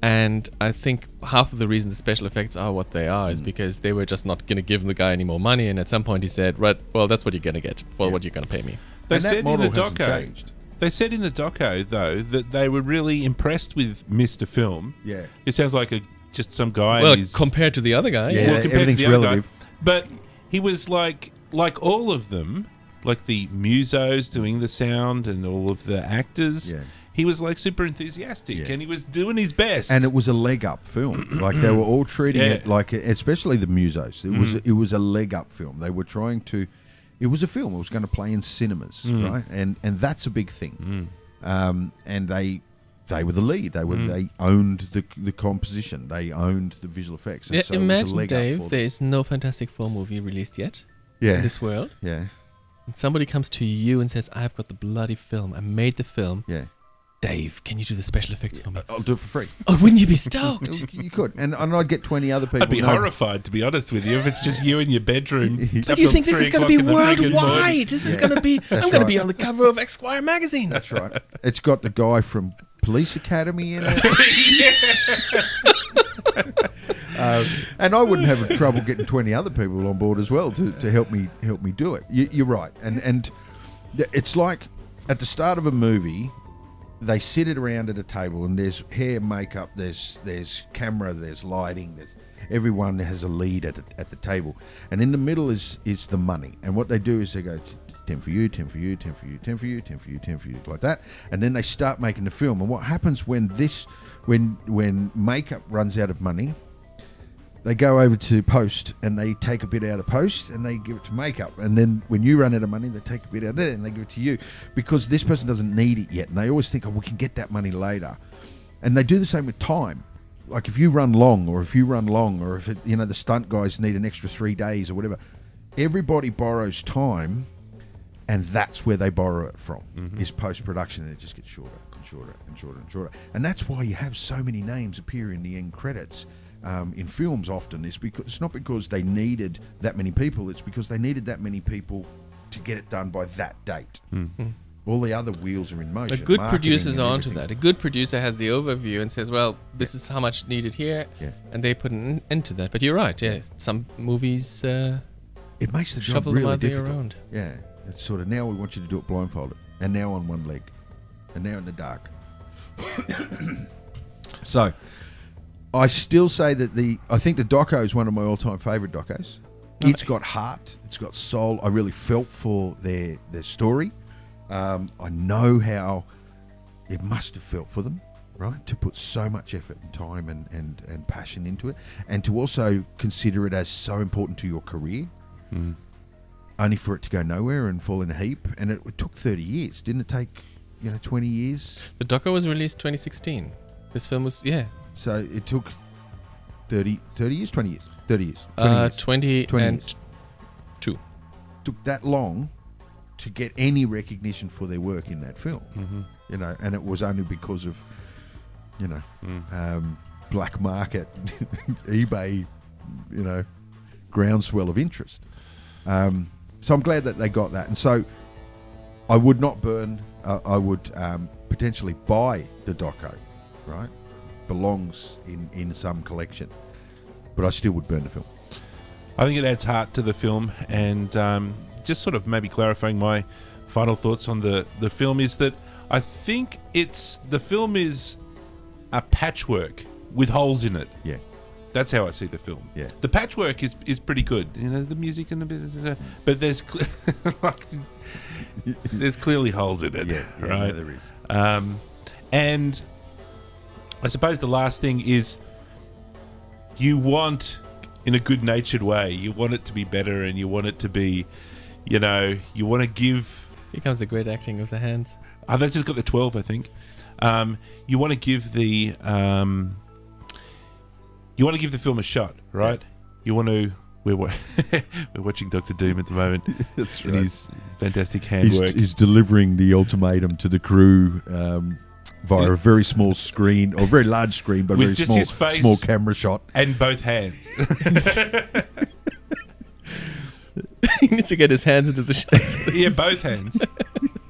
And I think half of the reason the special effects are what they are is because they were just not going to give the guy any more money. And at some point he said, right, well, that's what you're going to get for what you're going to pay me. They said in the doco, though, that they were really impressed with Mr. Film. Yeah. It sounds like just some guy. Well, compared to the other guy. Yeah, everything's relative. But he was like all of them, like the musos doing the sound and all of the actors. Yeah. He was like super enthusiastic, and he was doing his best. And it was a leg up film. Like they were all treating it like, especially the musos. It was a leg up film. They were trying to. It was a film. It was going to play in cinemas, right? And that's a big thing. And they were the lead. They owned the composition. They owned the visual effects. And so imagine, Dave, there is no Fantastic Four movie released yet in this world. Yeah. And somebody comes to you and says, I've got the bloody film. I made the film. Yeah. Dave, can you do the special effects for me? I'll do it for free. Oh, wouldn't you be stoked? You could. And I'd get 20 other people. I'd be horrified, to be honest with you, if it's just you in your bedroom. But you think this is going to be worldwide? This is going to be... I'm going to be on the cover of Esquire magazine. That's right. It's got the guy from Police Academy in it. And I wouldn't have trouble getting 20 other people on board as well to help me do it. You're right. And it's like at the start of a movie... They sit it around at a table, and there's hair, makeup, there's camera, there's lighting, everyone has a lead at the table, and in the middle is the money. And what they do is they go 10 for you, 10 for you, 10 for you, 10 for you, 10 for you, 10 for you, like that, and then they start making the film. And what happens when makeup runs out of money? They go over to post and they take a bit out of post and they give it to makeup. And then when you run out of money, they take a bit out of there and they give it to you, because this person doesn't need it yet. And they always think, oh, we can get that money later. And they do the same with time. Like if you run long, or if the stunt guys need an extra 3 days or whatever, everybody borrows time, and that's where they borrow it from, is post-production, and it just gets shorter and shorter and shorter and shorter. And that's why you have so many names appear in the end credits. In films often is because it's not because they needed that many people, it's because they needed that many people to get it done by that date. All the other wheels are in motion. A good marketing producer's and onto everything. that. A good producer has the overview and says, well, this is how much needed here, Yeah. and they put an end to that. But you're right, yeah. Some movies It makes the job shovel really them out there difficult. around. Yeah, it's sort of now we want you to do it blindfolded, and now on one leg, and now in the dark. So, I still say that I think the doco is one of my all-time favourite docos. It's got heart, it's got soul. I really felt for their story. I know how it must have felt for them, right, to put so much effort and time and passion into it, and to also consider it as so important to your career. Only for it to go nowhere and fall in a heap. And it took 30 years. Didn't it take, 20 years? The doco was released 2016. This film was, yeah. So it took 30 years, 20 years? 30 years. 20 20 and years. 2. Took that long to get any recognition for their work in that film. And it was only because of, black market, eBay, groundswell of interest. So I'm glad that they got that. And so I would not burn, I would potentially buy the doco, right? Belongs in some collection. But I still would burn the film. I think it adds heart to the film, and just sort of maybe clarifying my final thoughts on the film is that I think the film is a patchwork with holes in it. Yeah. That's how I see the film. Yeah. The patchwork is pretty good. The music and a bit, but there's there's clearly holes in it. Yeah, right. Yeah, there is. And I suppose the last thing is you want, in a good-natured way, you want it to be better, and you want it to be, you want to give. Here comes the great acting of the hands. Oh, that's just got the 12, I think. You want to give the. You want to give the film a shot, right? Yeah. You want to. We're watching Dr. Doom at the moment. That's and right. his fantastic handwork. He's delivering the ultimatum to the crew via a very small screen, or very large screen, but with very just small, his face small camera shot. And both hands. He needs to get his hands into the shots. Yeah, both hands.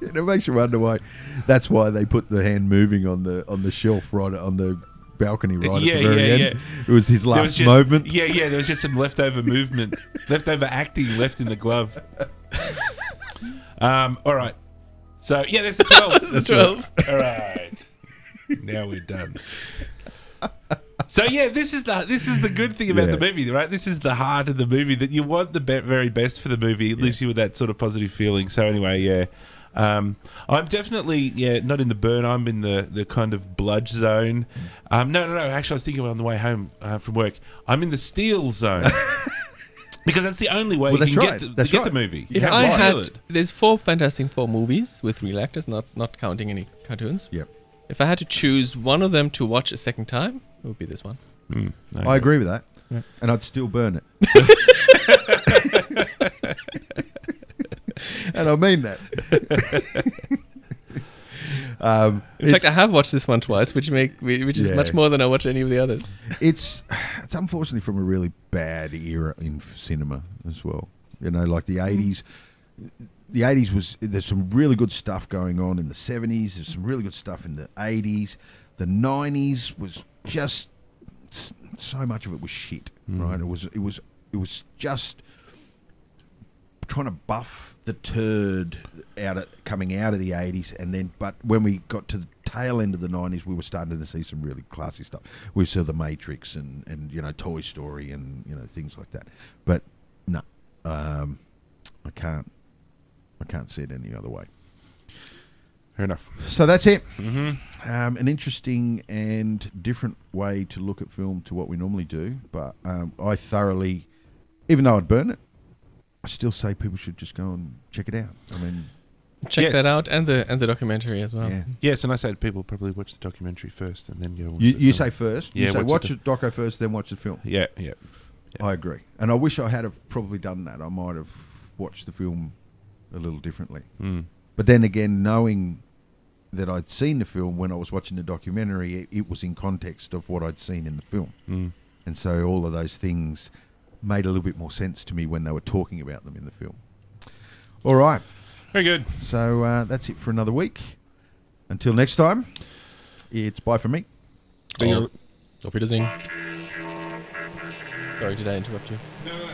And it makes you wonder why. That's why they put the hand moving on the shelf right on the balcony right at the very end. Yeah. It was his last movement. Yeah, there was just some leftover movement, leftover acting left in the glove. All right. So, yeah, that's the 12. That's 12. Right. All right. Now we're done. So, yeah, this is the good thing about the movie, right? This is the heart of the movie, that you want the very best for the movie. It leaves you with that sort of positive feeling. So, anyway, yeah. I'm definitely not in the burn. I'm in the kind of bludge zone. No. Actually, I was thinking on the way home from work. I'm in the steal zone because that's the only way you can get the movie. If I had, there's 4 Fantastic Four movies with real actors, not counting any cartoons. Yep. If I had to choose one of them to watch a second time, it would be this one. I agree with that, and I'd still burn it. And I mean that. In fact, I have watched this one twice, which is much more than I watch any of the others. It's unfortunately from a really bad era in cinema as well. Like the 80s. The 80s there's some really good stuff going on in the 70s. There's some really good stuff in the 80s. The 90s was just so much of it was shit, right? It was just trying to buff the turd coming out of the 80s, but when we got to the tail end of the 90s, we were starting to see some really classy stuff. We saw The Matrix and Toy Story and things like that. But no, I can't see it any other way. Fair enough. So that's it. An interesting and different way to look at film to what we normally do, but I thoroughly, even though I'd burn it, I still say people should just go and check it out. I mean, check that out, and the documentary as well. Yeah. Yes, and I say people probably watch the documentary first, and then go. You say first. Yeah, you say watch the doco first, then watch the film. Yeah. I agree, and I wish I had have probably done that. I might have watched the film a little differently. But then again, knowing that I'd seen the film when I was watching the documentary, it was in context of what I'd seen in the film, and so all of those things made a little bit more sense to me when they were talking about them in the film. All right. Very good. So that's it for another week. Until next time, it's bye from me. Auf Wiedersehen. Sorry, did I interrupt you? No.